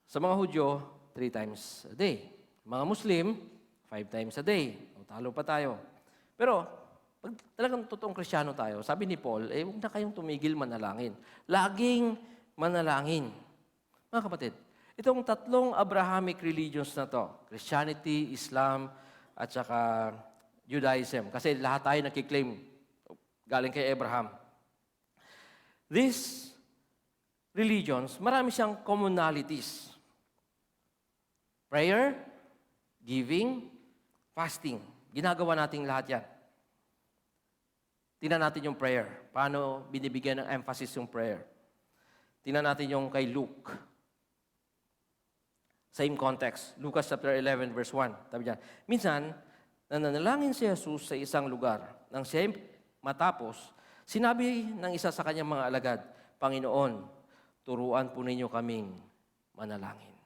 Sa mga Hudyo, 3 times a day. Mga Muslim, 5 times a day. O, talo pa tayo. Pero, pag talagang totoong Kristiyano tayo, sabi ni Paul, huwag na kayong tumigil manalangin. Laging manalangin. Mga kapatid, itong 3 Abrahamic religions na to, Christianity, Islam, at saka Judaism, kasi lahat tayo nakiklaim galing kay Abraham. These religions, marami siyang commonalities. Prayer, giving, fasting. Ginagawa natin lahat yan. Tingnan natin yung prayer. Paano binibigyan ng emphasis yung prayer. Tingnan natin yung kay Luke. Same context. Lucas chapter 11, verse 1. Sabi diyan, minsan, nananalangin si Jesus sa isang lugar. Nang siya matapos, sinabi ng isa sa kanyang mga alagad, Panginoon, turuan po ninyo kaming manalangin.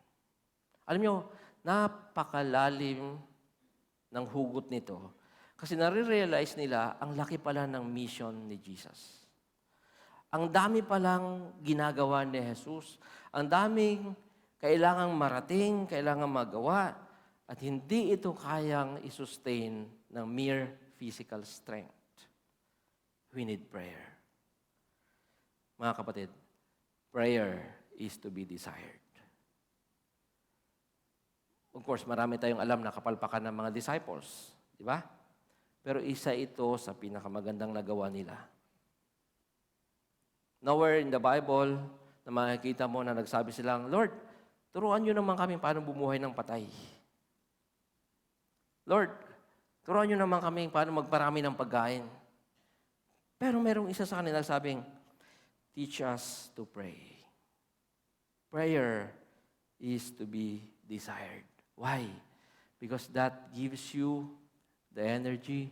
Alam nyo, napakalalim ng hugot nito. Kasi nare-realize nila, ang laki pala ng mission ni Jesus. Ang dami palang ginagawa ni Jesus. Ang daming kailangang marating, kailangang magawa, at hindi ito kayang isustain ng mere physical strength. We need prayer. Mga kapatid, prayer is to be desired. Of course, marami tayong alam na kapalpakan ng mga disciples. Di ba? Pero isa ito sa pinakamagandang nagawa nila. Nowhere in the Bible na makikita mo na nagsabi silang, Lord, turuan nyo naman kami paano bumuhay ng patay. Lord, turuan nyo naman kami paano magparami ng pagkain. Pero merong isa sa kanila sabing, teach us to pray. Prayer is to be desired. Why? Because that gives you the energy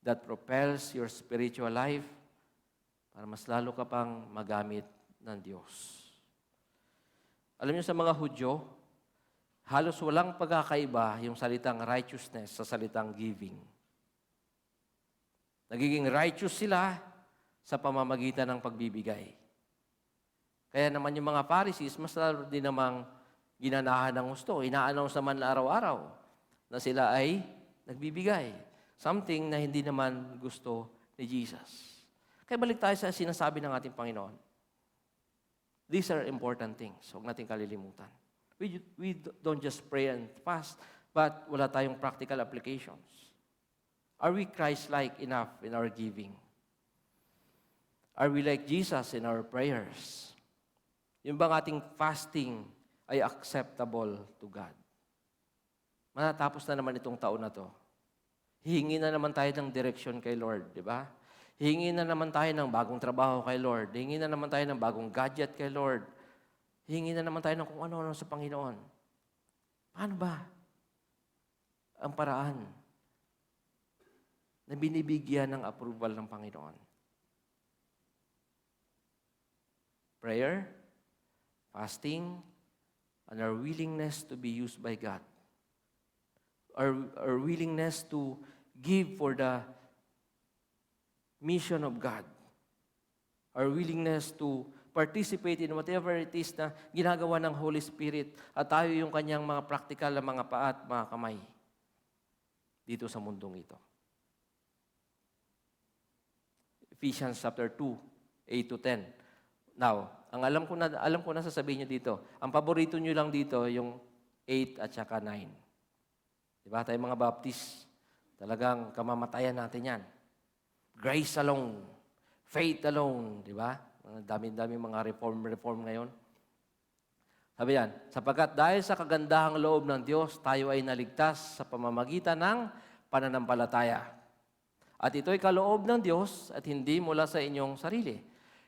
that propels your spiritual life para mas lalo ka pang magamit ng Diyos. Alam niyo sa mga Hudyo, halos walang pagkakaiba yung salitang righteousness sa salitang giving. Nagiging righteous sila sa pamamagitan ng pagbibigay. Kaya naman yung mga Pharisees, mas lalo din namang ginanahan ng gusto. Ina-announce naman na araw-araw na sila ay nagbibigay. Something na hindi naman gusto ni Jesus. Kaya balik tayo sa sinasabi ng ating Panginoon. These are important things. Huwag natin kalilimutan. We don't just pray and fast, but wala tayong practical applications. Are we Christ-like enough in our giving? Are we like Jesus in our prayers? Yung bang ating fasting ay acceptable to God? matatapos na naman itong taon na to. Hihingi na naman tayo ng direksyon kay Lord, di ba? Hihingi na naman tayo ng bagong trabaho kay Lord. Hihingi na naman tayo ng bagong gadget kay Lord. Hihingi na naman tayo ng kung ano-ano sa Panginoon. Paano ba ang paraan na binibigyan ng approval ng Panginoon? Prayer, fasting, and our willingness to be used by God. Our willingness to give for the mission of God. Our willingness to participate in whatever it is na ginagawa ng Holy Spirit at tayo yung kanyang mga practical na mga paa at mga kamay dito sa mundong ito. Ephesians chapter 2, 8 to 10. Now, ang alam ko na sasabihin nyo dito, ang paborito nyo lang dito yung 8 at saka 9. Diba? Tayo mga Baptist, talagang kamamatayan natin yan. Grace alone, faith alone, di ba? Dami-dami mga reform ngayon. Sabi yan, sapagkat dahil sa kagandahang loob ng Diyos, tayo ay naligtas sa pamamagitan ng pananampalataya. At ito'y kaloob ng Diyos at hindi mula sa inyong sarili.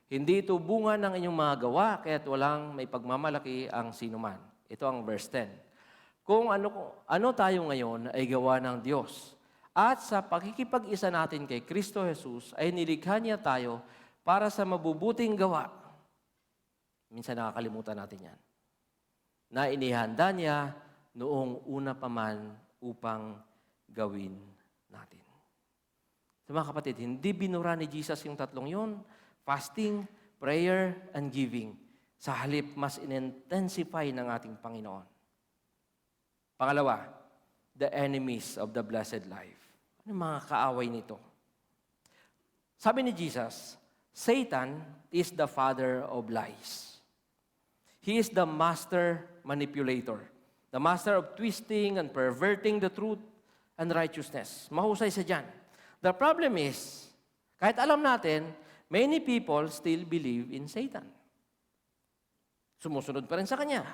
Hindi ito bunga ng inyong mga gawa, kaya't walang may pagmamalaki ang sinuman. Ito ang verse 10. Kung ano tayo ngayon ay gawa ng Diyos. At sa pakikipag-isa natin kay Kristo Jesus ay nilikha niya tayo para sa mabubuting gawa. Minsan nakakalimutan natin yan. Na inihanda niya noong una pa man upang gawin natin. So mga kapatid, hindi binura ni Jesus yung tatlong yun. Fasting, prayer, and giving. Sa halip, mas in-intensify ng ating Panginoon. Pangalawa, the enemies of the blessed life. Ano mga kaaway nito? Sabi ni Jesus, Satan is the father of lies. He is the master manipulator, the master of twisting and perverting the truth and righteousness. Mahusay siya dyan. The problem is, kahit alam natin, many people still believe in Satan. Sumusunod pa rin sa kanya.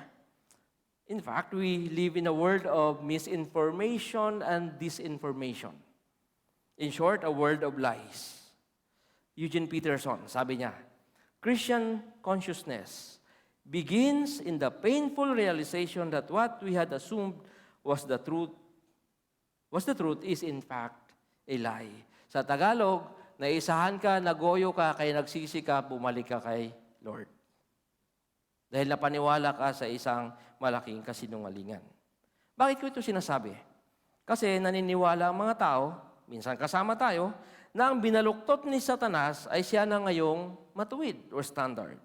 In fact, we live in a world of misinformation and disinformation. In short, a world of lies. Eugene Peterson, sabi niya, Christian consciousness begins in the painful realization that what we had assumed was the truth is in fact a lie. Sa Tagalog, naisahan ka, nagoyo ka, kaya nagsisi ka, bumalik ka kay Lord. Dahil napaniwala ka sa isang malaking kasinungalingan. Bakit ko ito sinasabi? Kasi naniniwala ang mga tao, minsan kasama tayo, na ang binaluktot ni Satanas ay siya na ngayong matuwid or standard.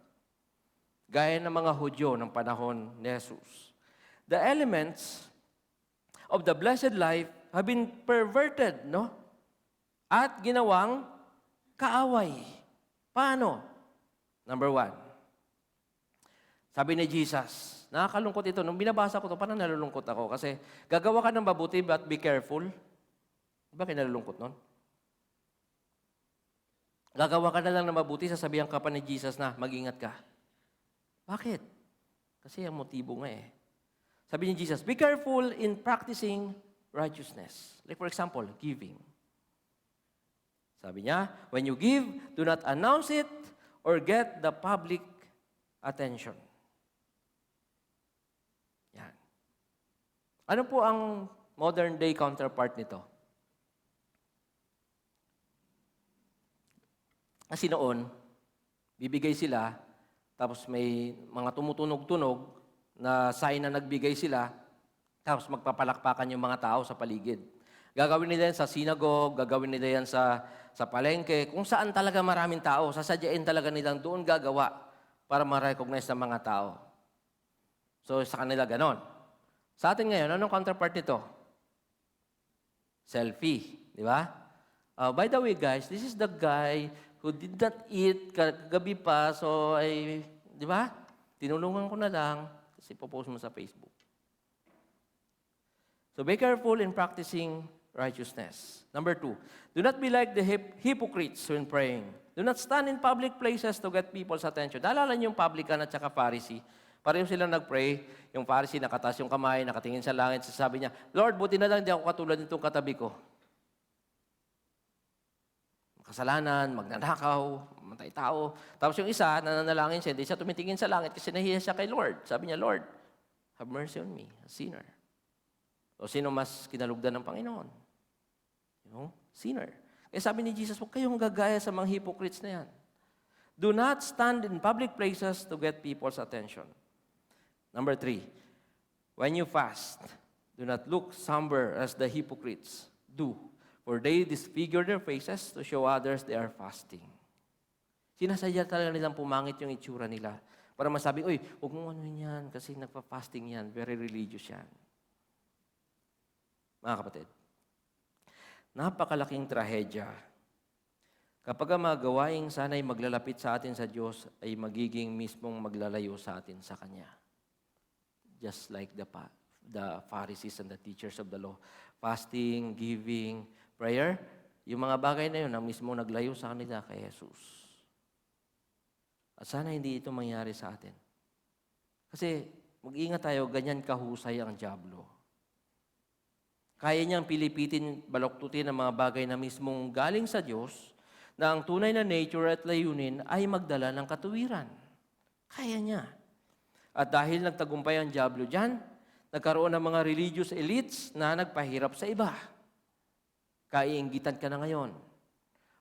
Gaya ng mga Hudyo ng panahon ni Jesus. The elements of the blessed life have been perverted, no? At ginawang kaaway. Paano? Number 1. Sabi ni Jesus, nakakalungkot ito. Nung binabasa ko ito, parang nalulungkot ako. Kasi gagawa ka ng mabuti, but be careful. Bakit nalulungkot nun? Gagawa ka na lang ng mabuti, sasabihan ka pa ni Jesus na mag-ingat ka. Bakit? Kasi ang motibo nga eh. Sabi ni Jesus, be careful in practicing righteousness. Like for example, giving. Sabi niya, when you give, do not announce it or get the public attention. Yan. Ano po ang modern day counterpart nito? Kasi noon, bibigay sila, tapos may mga tumutunog-tunog na sign na nagbigay sila, tapos magpapalakpakan yung mga tao sa paligid. Gagawin nila yan sa synagogue, gagawin nila yan sa palengke, kung saan talaga maraming tao, sasadyain talaga nilang doon gagawa para ma-recognize ng mga tao. So sa kanila ganon. Sa atin ngayon, anong counterpart nito? Selfie, di ba? By the way guys, this is the guy who did not eat kagabi pa, so ay, di ba? Tinulungan ko na lang, kasi popost mo sa Facebook. So be careful in practicing righteousness. Number 2, do not be like the hypocrites when praying. Do not stand in public places to get people's attention. Naalala niyo yung publican at saka Pharisee. Pareho sila nag-pray, yung Pharisee nakataas yung kamay, nakatingin sa langit, sasabi niya, Lord, buti na lang hindi ako katulad nitong katabi ko. Kasalanan, magnanakaw, mamatay tao. Tapos yung isa, nananalangin siya, hindi siya tumitingin sa langit kasi nahiya siya kay Lord. Sabi niya, Lord, have mercy on me, a sinner. O sino mas kinalugdan ng Panginoon? Sinner. Kaya sabi ni Jesus, huwag kayong gagaya sa mga hypocrites na yan. Do not stand in public places to get people's attention. Number 3, when you fast, do not look somber as the hypocrites do. For they disfigure their faces to show others they are fasting. Sinasadya talaga nilang pumangit yung itsura nila. Para masabi, uy, huwag mong ano yan kasi nagpa-fasting yan. Very religious yan. Mga kapatid, napakalaking trahedya kapag ang mga gawaing sana'y maglalapit sa atin sa Diyos ay magiging mismong maglalayo sa atin sa Kanya. Just like the Pharisees and the teachers of the law. Fasting, giving, prayer, yung mga bagay na yun ang mismo naglayo sa kanila kay Jesus. At sana hindi ito mangyari sa atin. Kasi mag-ingat tayo, ganyan kahusay ang dyablo. Kaya niyang pilipitin, baloktutin ang mga bagay na mismong galing sa Diyos na ang tunay na nature at layunin ay magdala ng katuwiran. Kaya niya. At dahil nagtagumpay ang dyablo dyan, nagkaroon ng mga religious elites na nagpahirap sa iba. Kaiinggitan ka na ngayon.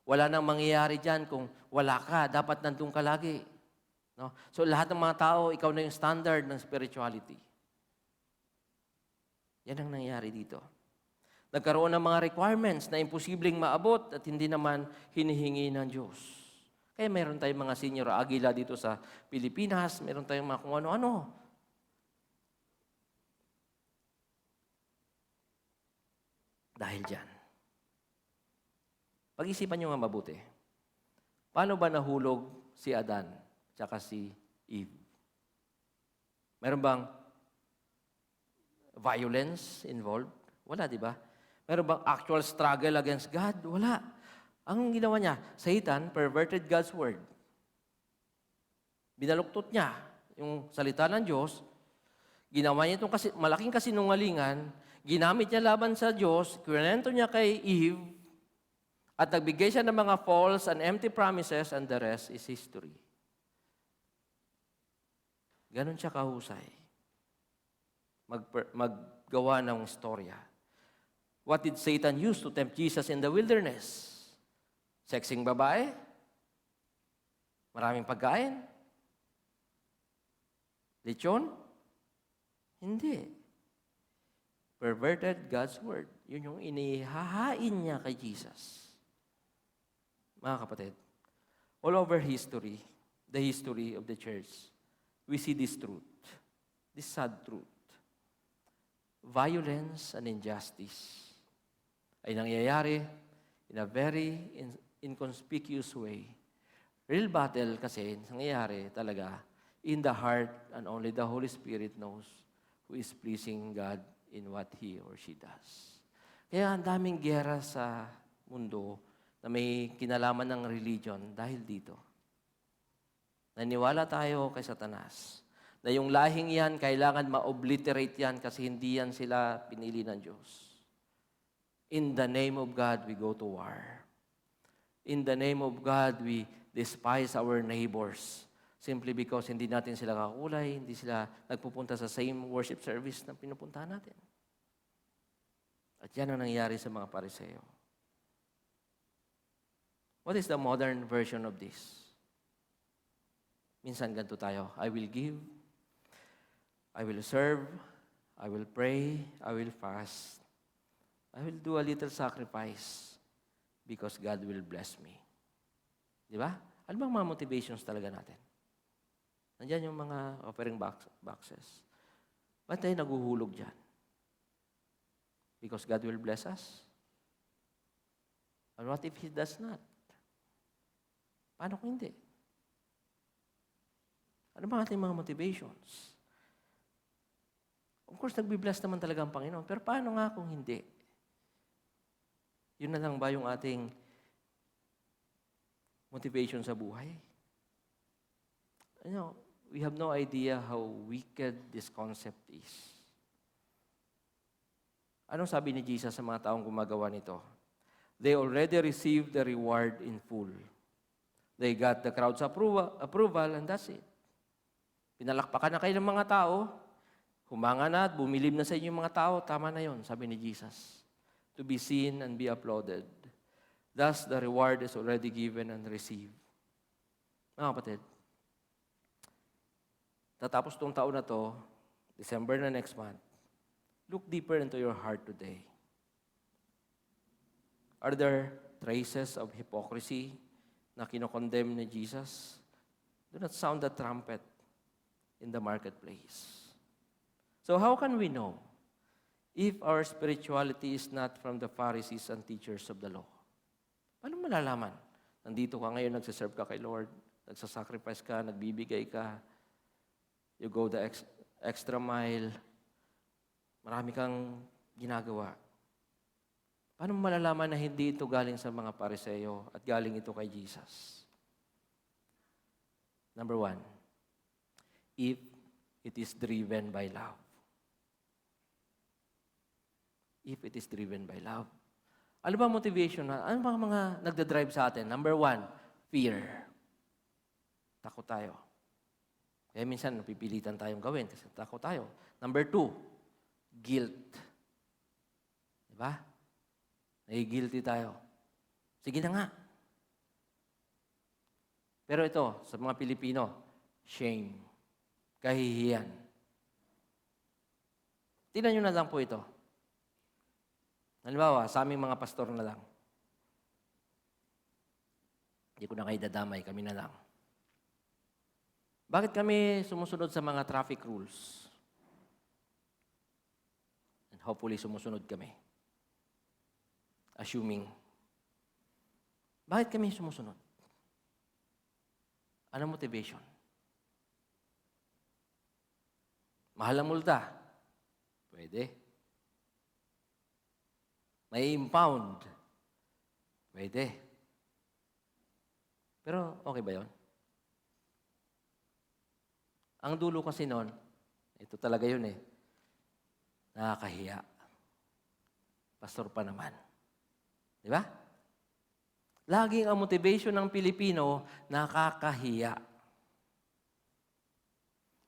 Wala nang mangyayari dyan kung wala ka, dapat nandun ka lagi. No? So lahat ng mga tao, ikaw na yung standard ng spirituality. Yan ang nangyayari dito. Nagkaroon ng mga requirements na imposibleng maabot at hindi naman hinihingi ng Diyos. Kaya meron tayong mga senior agila dito sa Pilipinas, meron tayong mga kung ano-ano. Dahil dyan. Pag-isipan nyo nga mabuti. Paano ba nahulog si Adan tsaka si Eve? Meron bang violence involved? Wala, di ba? Meron bang actual struggle against God? Wala. Ang ginawa niya, Satan perverted God's word. Binaluktot niya yung salita ng Diyos. Ginawa niya itong malaking kasinungalingan. Ginamit niya laban sa Diyos. Kwento niya kay Eve. At nagbigay siya ng mga false and empty promises and the rest is history. Ganon siya kahusay. Maggawa ng istorya. What did Satan use to tempt Jesus in the wilderness? Sexing babae? Maraming pagkain? Lechon? Hindi. Perverted God's word. Yun yung inihahain niya kay Jesus. Mga kapatid, all over history, the history of the church, we see this truth, this sad truth. Violence and injustice ay nangyayari in a very inconspicuous way. Real battle kasi nangyayari talaga in the heart and only the Holy Spirit knows who is pleasing God in what he or she does. Kaya ang daming giyera sa mundo na may kinalaman ng religion dahil dito. Naniwala tayo kay Satanas na yung lahing yan, kailangan ma-obliterate yan kasi hindi yan sila pinili ng Diyos. In the name of God, we go to war. In the name of God, we despise our neighbors simply because hindi natin sila kakulay, hindi sila nagpupunta sa same worship service na pinupuntahan natin. At yan ang nangyari sa mga Pariseo. What is the modern version of this? Minsan ganito tayo, I will give, I will serve, I will pray, I will fast, I will do a little sacrifice because God will bless me. Di ba? Ano bang mga motivations talaga natin? Nandiyan yung mga offering boxes. Ba't tayo naguhulog dyan? Because God will bless us? And what if He does not? Paano kung hindi? Ano ba ating mga motivations? Of course, nagbi-bless naman talaga ang Panginoon. Pero paano nga kung hindi? Yun na lang ba yung ating motivation sa buhay? we have no idea how wicked this concept is. Anong sabi ni Jesus sa mga taong gumagawa nito? They already received the reward in full. They got the crowd's approval and that's it. Pinalakpakan na kayo ng mga tao, humanga na at bumilib na sa inyo yung mga tao, tama na yon, sabi ni Jesus. To be seen and be applauded. Thus, the reward is already given and received. Mga kapatid, tatapos tong taon na to, December na next month, look deeper into your heart today. Are there traces of hypocrisy na kinokondemn ni Jesus? Do not sound the trumpet in the marketplace. So how can we know if our spirituality is not from the Pharisees and teachers of the law? Paano malalaman? Nandito ka ngayon, nagsiserve ka kay Lord, nagsasacrifice ka, nagbibigay ka, you go the extra mile, marami kang ginagawa. Paano malalaman na hindi ito galing sa mga Pariseo at galing ito kay Jesus? Number 1, if it is driven by love. If it is driven by love. Ano ba motivation? Ano ba mga nagdadrive sa atin? Number 1, fear. Takot tayo. Kaya minsan napipilitan tayong gawin kasi takot tayo. Number 2, guilt. Diba? Nai-guilty tayo. Sige na nga. Pero ito, sa mga Pilipino, shame. Kahihiyan. Tingnan nyo na lang po ito. Halimbawa, sa aming mga pastor na lang. Hindi ko na kayo dadamay, kami na lang. Bakit kami sumusunod sa mga traffic rules? And hopefully sumusunod kami. Assuming. Bakit kami sumusunod? Ano motivation? Mahal ang multa? Pwede. May impound? Pwede. Pero okay ba yun? Ang dulo kasi nun, ito talaga yun eh, nakakahiya. Pastor pa naman. Di ba? Laging ang motivation ng Pilipino, nakakahiya.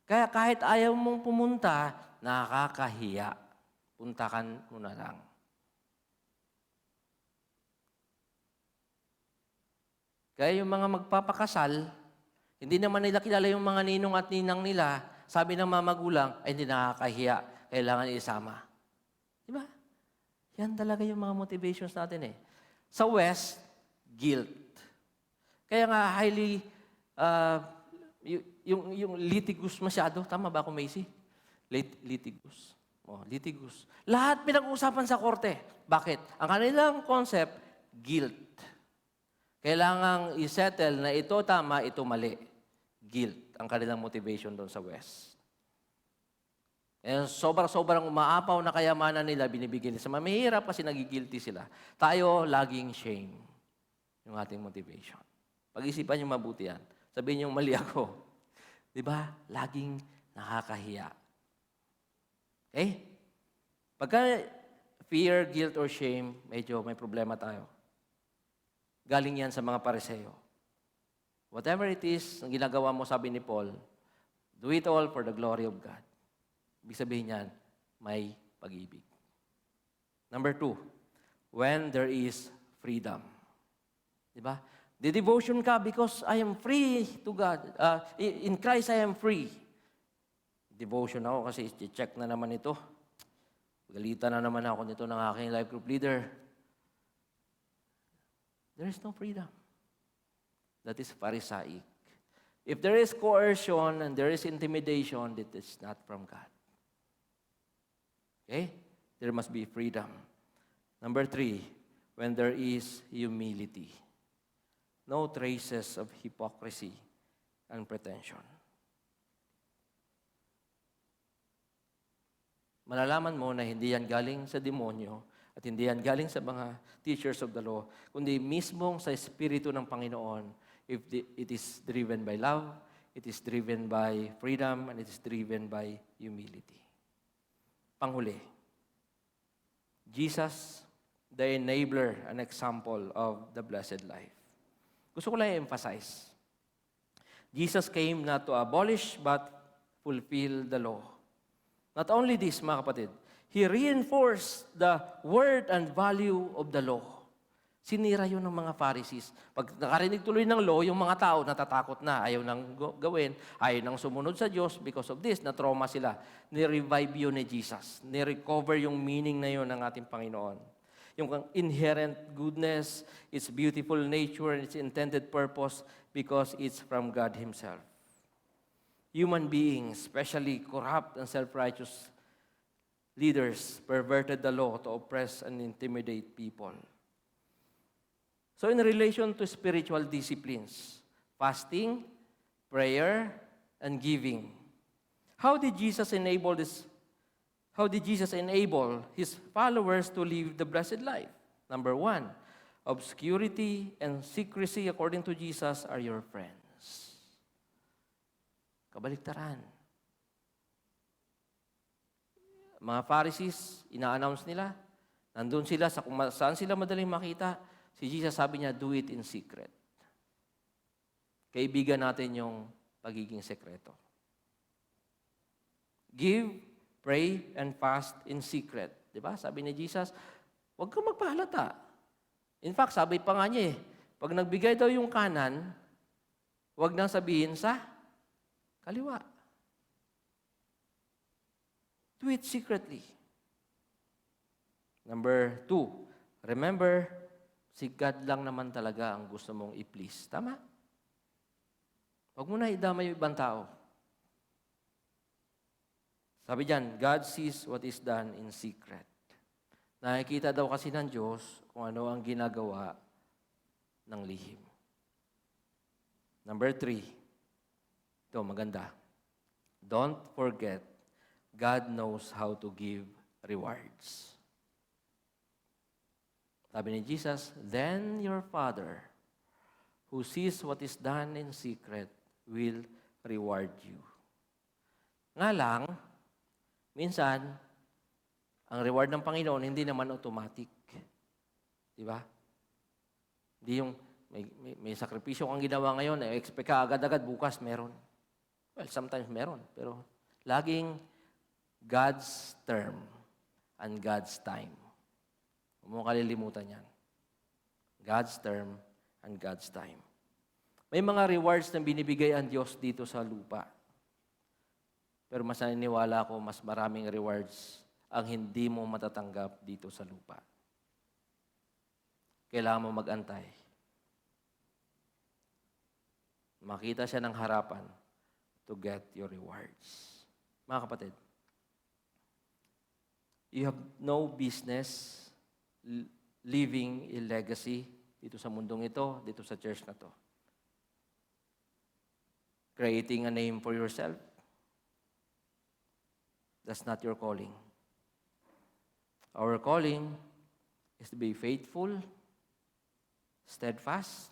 Kaya kahit ayaw mong pumunta, nakakahiya. Puntakan mo na lang. Kaya yung mga magpapakasal, hindi naman nila kilala yung mga ninong at ninang nila, sabi ng mga magulang, ay hindi nakakahiya, kailangan isama. Di ba? Yan talaga yung mga motivations natin eh. Sa West, guilt. Kaya nga highly, yung litigus masyado, tama ba ako, Macy? Litigus. Oh, litigus. Lahat pinag-uusapan sa korte. Bakit? Ang kanilang concept, guilt. Kailangang isettle na ito tama, ito mali. Guilt ang kanilang motivation doon sa West. And sobrang umaapaw na kayamanan nila, binibigyan nila sa mahirap kasi nagigilty sila. Tayo, laging shame yung ating motivation. Pag-isipan niyo mabuti yan. Sabihin niyo, mali ako. Di ba? Laging nakakahiya. Okay? Pagka fear, guilt, or shame, medyo may problema tayo. Galing yan sa mga Pariseo. Whatever it is, ang ginagawa mo, sabi ni Paul, do it all for the glory of God. Ibig sabihin niyan, may pag-ibig. Number 2, when there is freedom. Diba? The devotion ka because I am free to God. In Christ, I am free. Devotion ako kasi i-check na naman ito. Galitan na naman ako nito ng aking life group leader. There is no freedom. That is Pharisaic. If there is coercion and there is intimidation, that is not from God. Okay? There must be freedom. Number 3, when there is humility. No traces of hypocrisy and pretension. Malalaman mo na hindi yan galing sa demonyo at hindi yan galing sa mga teachers of the law, kundi mismong sa Espiritu ng Panginoon, if it is driven by love, it is driven by freedom, and it is driven by humility. Panghuli, Jesus, the enabler, an example of the blessed life. Gusto ko lang i-emphasize. Jesus came not to abolish but fulfill the law. Not only this, mga kapatid, He reinforced the word and value of the law. Sinira yun ng mga Pharisees. Pag nakarinig tuloy ng law, yung mga tao natatakot na, ayaw nang gawin, ayaw nang sumunod sa Diyos. Because of this, na-trauma sila. Ni-revive yun ni Jesus. Ni-recover yung meaning na yun ng ating Panginoon. Yung inherent goodness, its beautiful nature, and its intended purpose because it's from God Himself. Human beings, especially corrupt and self-righteous leaders, perverted the law to oppress and intimidate people. So in relation to spiritual disciplines, fasting, prayer, and giving, how did Jesus enable this? How did Jesus enable His followers to live the blessed life? Number 1, obscurity and secrecy, according to Jesus, are your friends. Kabaliktaran. Mga Pharisees, ina-announce nila, nandun sila sa kung saan sila madaling makita. Si Jesus sabi niya, do it in secret. Kaibigan natin yung pagiging sekreto. Give, pray, and fast in secret. Diba? Sabi ni Jesus, huwag kang magpahalata. In fact, sabi pa nga niya pag nagbigay daw yung kanan, huwag nang sabihin sa kaliwa. Do it secretly. Number 2, remember, si God lang naman talaga ang gusto mong i-please. Tama? Huwag mo na idama yung ibang tao. Sabi diyan, God sees what is done in secret. Nakikita daw kasi ng Diyos kung ano ang ginagawa ng lihim. Number 3, ito maganda. Don't forget, God knows how to give rewards. Sabi ni Jesus, then your Father, who sees what is done in secret, will reward you. Nga lang, minsan, ang reward ng Panginoon hindi naman automatic. Di ba? Hindi yung may sakripisyo kang ginawa ngayon, expect ka agad-agad, bukas meron. Well, sometimes meron, pero laging God's term and God's time. Huwag mo kalilimutan yan. God's term and God's time. May mga rewards na binibigay ang Diyos dito sa lupa. Pero mas naniniwala ko, mas maraming rewards ang hindi mo matatanggap dito sa lupa. Kailangan mo mag-antay. Makita siya ng harapan to get your rewards. Mga kapatid, you have no business leaving a legacy dito sa mundong ito, dito sa church na to. Creating a name for yourself, that's not your calling. Our calling is to be faithful, steadfast,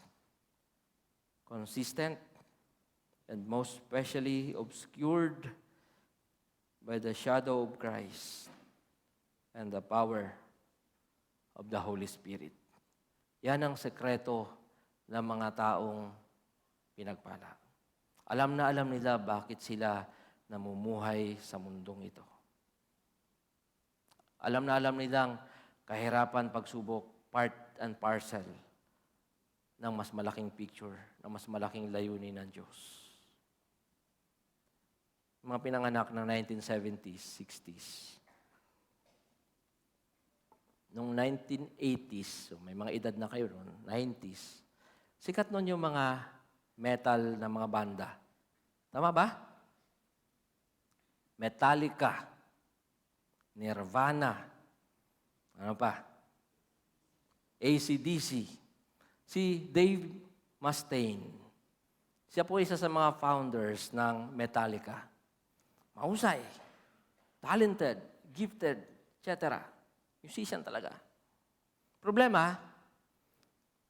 consistent, and most especially obscured by the shadow of Christ and the power of the Holy Spirit. Yan ang sekreto ng mga taong pinagpala. Alam na alam nila bakit sila namumuhay sa mundong ito. Alam na alam nilang kahirapan, pagsubok, part and parcel ng mas malaking picture, ng mas malaking layunin ng Diyos. Mga pinanganak ng 1970s, 60s. Noong 1980s, so may mga edad na kayo noon, 90s, sikat noon yung mga metal na mga banda. Tama ba? Metallica, Nirvana, ano pa? AC/DC. Si Dave Mustaine. Siya po isa sa mga founders ng Metallica. Mahusay, talented, gifted, etc. Musician talaga. Problema,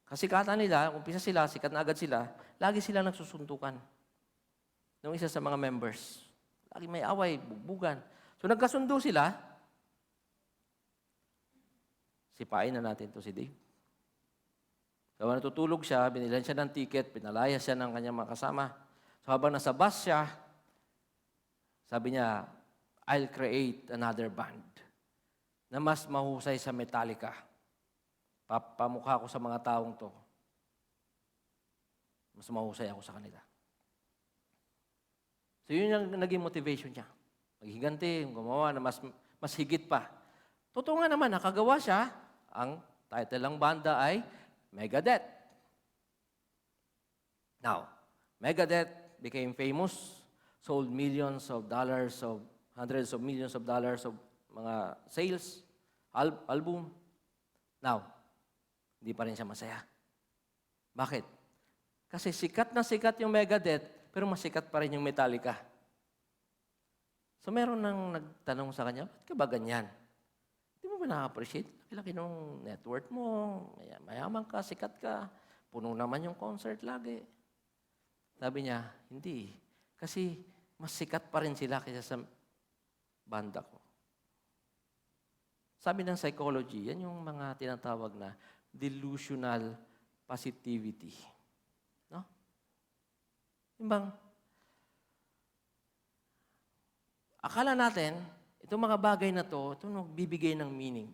kasikatan nila, umpisa sila, sikat na agad sila, lagi sila nagsusuntukan. ng isa sa mga members. Lagi may away, bugbugan. So nagkasundo sila. Sipain na natin to si Dave. So natutulog siya, binilan siya ng ticket, pinalayas siya ng kanyang mga kasama. So habang nasa bus siya, sabi niya, I'll create another band na mas mahusay sa Metallica. Papamukha ko sa mga taong to. Mas mahusay ako sa kanila. So yun yung naging motivation niya. Maghiganti, gumawa na mas higit pa. Totoo nga naman, nakagawa siya. Ang title ng banda ay Megadeth. Now, Megadeth became famous, sold millions of dollars, of hundreds of millions of dollars of mga sales, album. Now, hindi pa rin siya masaya. Bakit? Kasi sikat na sikat yung Megadeth, pero mas sikat pa rin yung Metallica. So meron nang nagtanong sa kanya, ba't ka ba ganyan? Hindi mo ba na-appreciate? Laki nung network mo, mayaman ka, sikat ka, puno naman yung concert lagi. Sabi niya, hindi. Kasi mas sikat pa rin sila kaysa sa banda ko. Sabi ng psychology, yan yung mga tinatawag na delusional positivity. No? Yung bang, akala natin, itong mga bagay na to, ito nagbibigay ng meaning.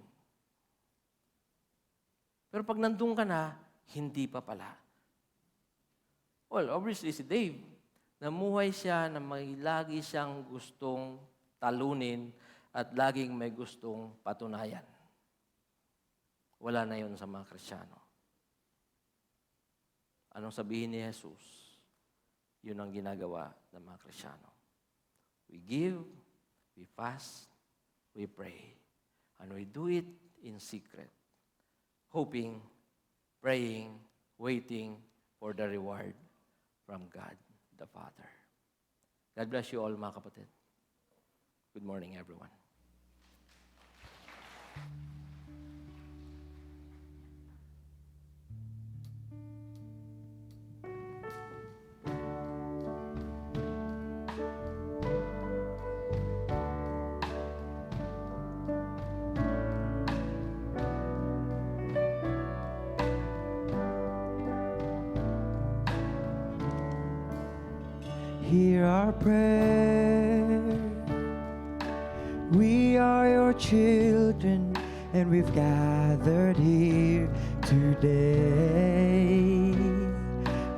Pero pag nandun ka na, hindi pa pala. Well, obviously si Dave, namuhay siya na may lagi siyang gustong talunin at laging may gustong patunayan. Wala na yun sa mga Kristiyano. Anong sabihin ni Jesus? Yun ang ginagawa ng mga Kristiyano. We give, we fast, we pray, and we do it in secret. Hoping, praying, waiting for the reward from God the Father. God bless you all, mga kapatid. Good morning, everyone. Hear our prayer. We are your children, and we've gathered here today.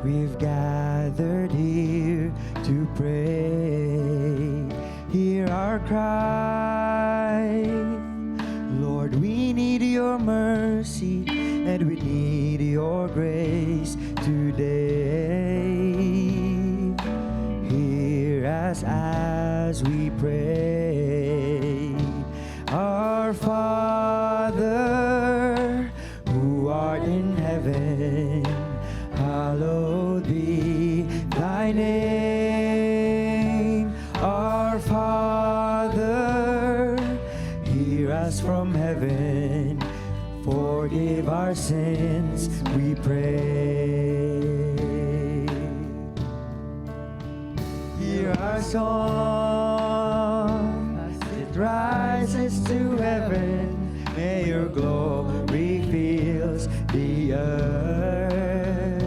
We've gathered here to pray. Hear our cry. Lord, we need your mercy, and we need your grace today. Hear us as we pray. Our Father, who art in heaven, hallowed be thy name. Our Father, hear us from heaven, forgive our sins, we pray. Hear our song as it rises to heaven. May your glory fills the earth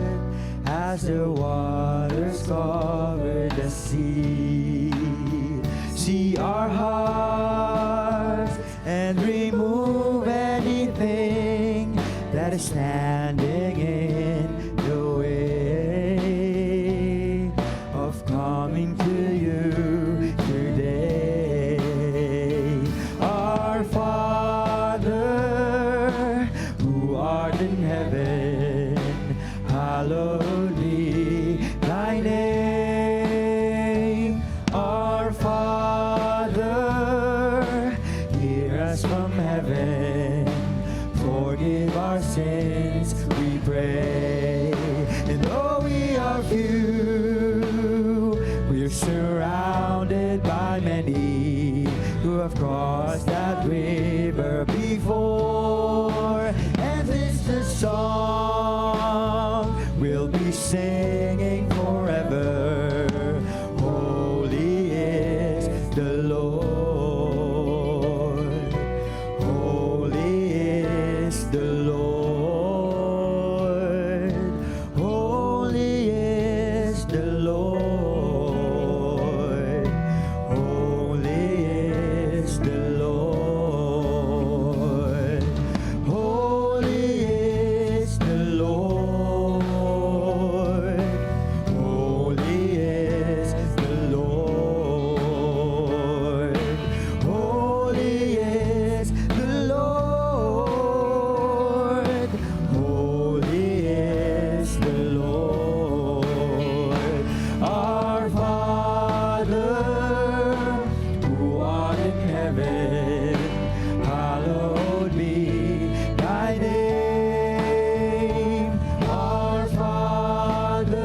as the waters cover the sea. See our hearts and remove anything that is standing in the way of coming to you today. Our Father, who art in heaven, hallowed be thy name. Our Father, hear us from heaven, forgive our sins, we pray. And though we are few, we're surrounded by many who have crossed that river before. And this the song we'll be singing forever. the Lord. Holy is the Lord. Holy is the Lord. Holy is the Lord. Holy is the Lord. Holy is the Lord. Holy is the Lord. Our Father, who art in heaven, hallowed be thy name. Our Father,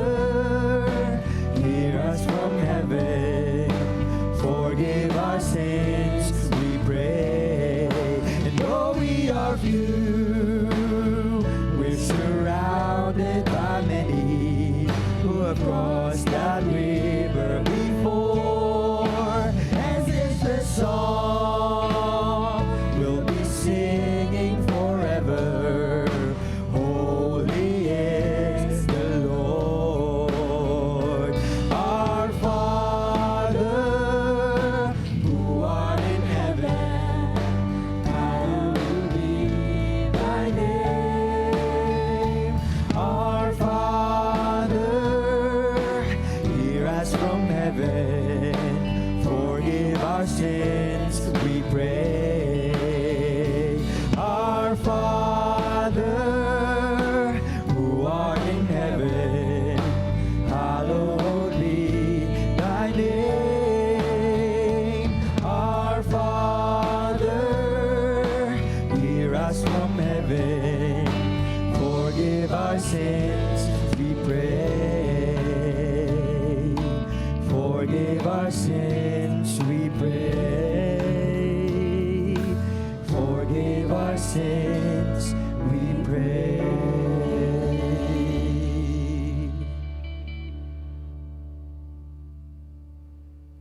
hear us from heaven. Forgive our sins, we pray. And though we are few, we're surrounded by many who have crossed that river before. As is the song we'll be singing forever. Holy is the Lord. Our Father, who art in heaven, hallowed be thy name. Our Father, hear us from heaven. Forgive our sins, we pray. Our Father, who art in heaven, hallowed be thy name. Our Father, hear us from heaven. Forgive our sins, we pray. Forgive our sins, we pray. Forgive our sins, we pray.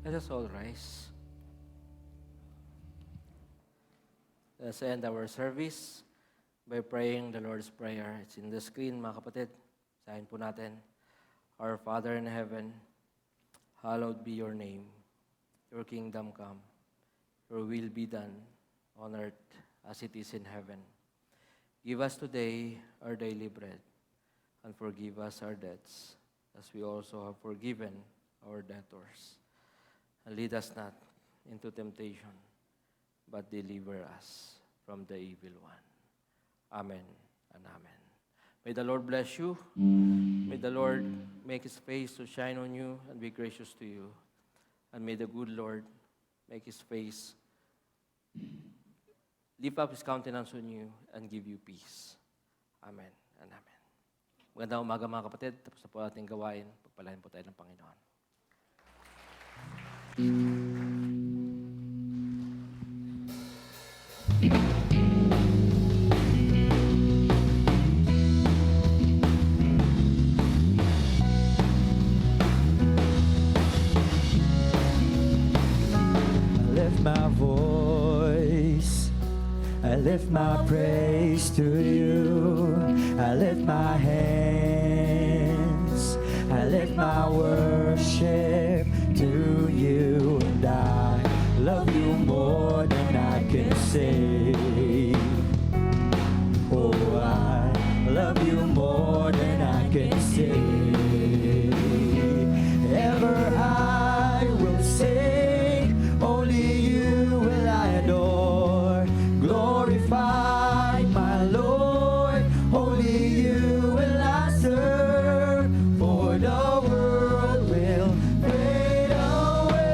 Let us all rise. Let's end our service by praying the Lord's Prayer. It's in the screen, mga kapatid. Sahin po natin. Our Father in heaven, hallowed be your name. Your kingdom come. Your will be done on earth as it is in heaven. Give us today our daily bread, and forgive us our debts, as we also have forgiven our debtors. And lead us not into temptation, but deliver us from the evil one. Amen and amen. May the Lord bless you. May the Lord make his face to shine on you and be gracious to you. And may the good Lord make his face lift up his countenance on you and give you peace. Amen and amen. Magandang umaga mga kapatid. Tapos na po ating gawain. Pagpalain po tayo ng Panginoon. My voice, I lift my praise to you. I lift my hands, I lift my worship to you. And I love you more than I can say. Oh, I love you more than I can say. Ever I will sing, only you will I adore. Glorify my Lord, only you will I serve. For the world will fade away,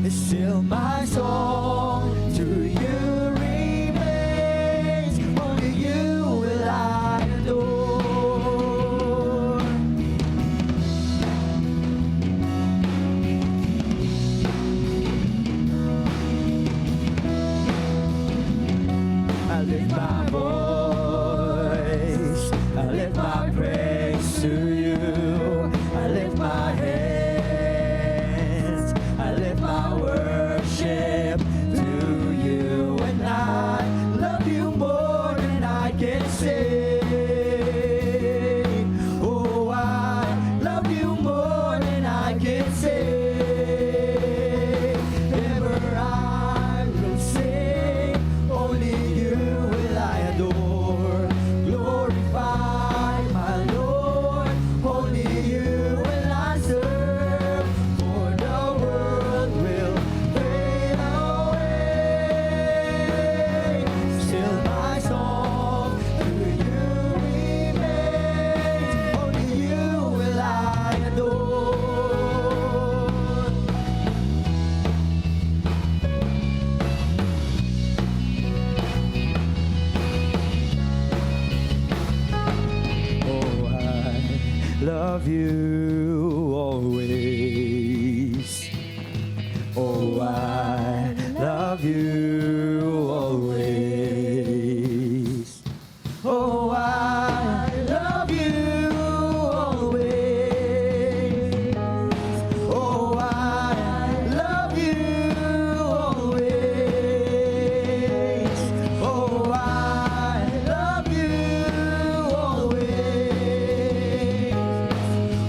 still my song to you remains. Only you will I adore. I lift my voice, I lift my praise to you. I lift my hands, I lift my worship to you. And I love you love you always. Oh, I love you always. Oh, I love you always. Oh, I love you always. Oh, I love you always.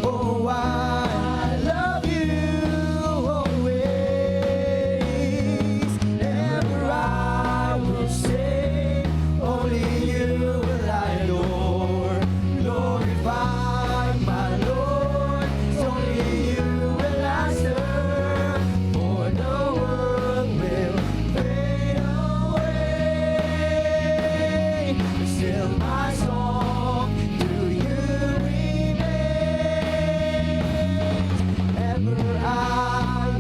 Oh, I love you always. Ever I will say, only you will I adore. Glorify my Lord, only you will I serve. For the world will fade away, but still my song to you remains. Ever I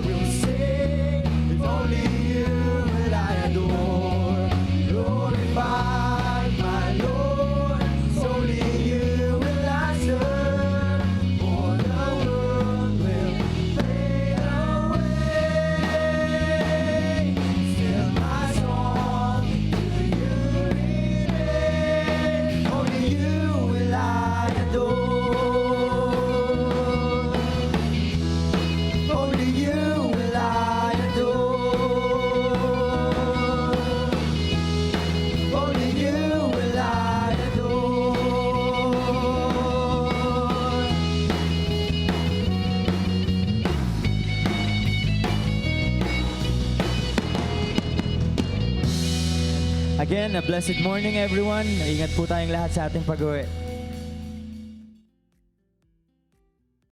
will sing, if only you will I adore. Glorify my Lord, only you will I serve. For the world will fade away, still my song to you remains. Only you will I adore. Only you will I adore. Only you will I adore. Again, a blessed morning everyone. Ingat po tayong lahat sa ating pag-uwi.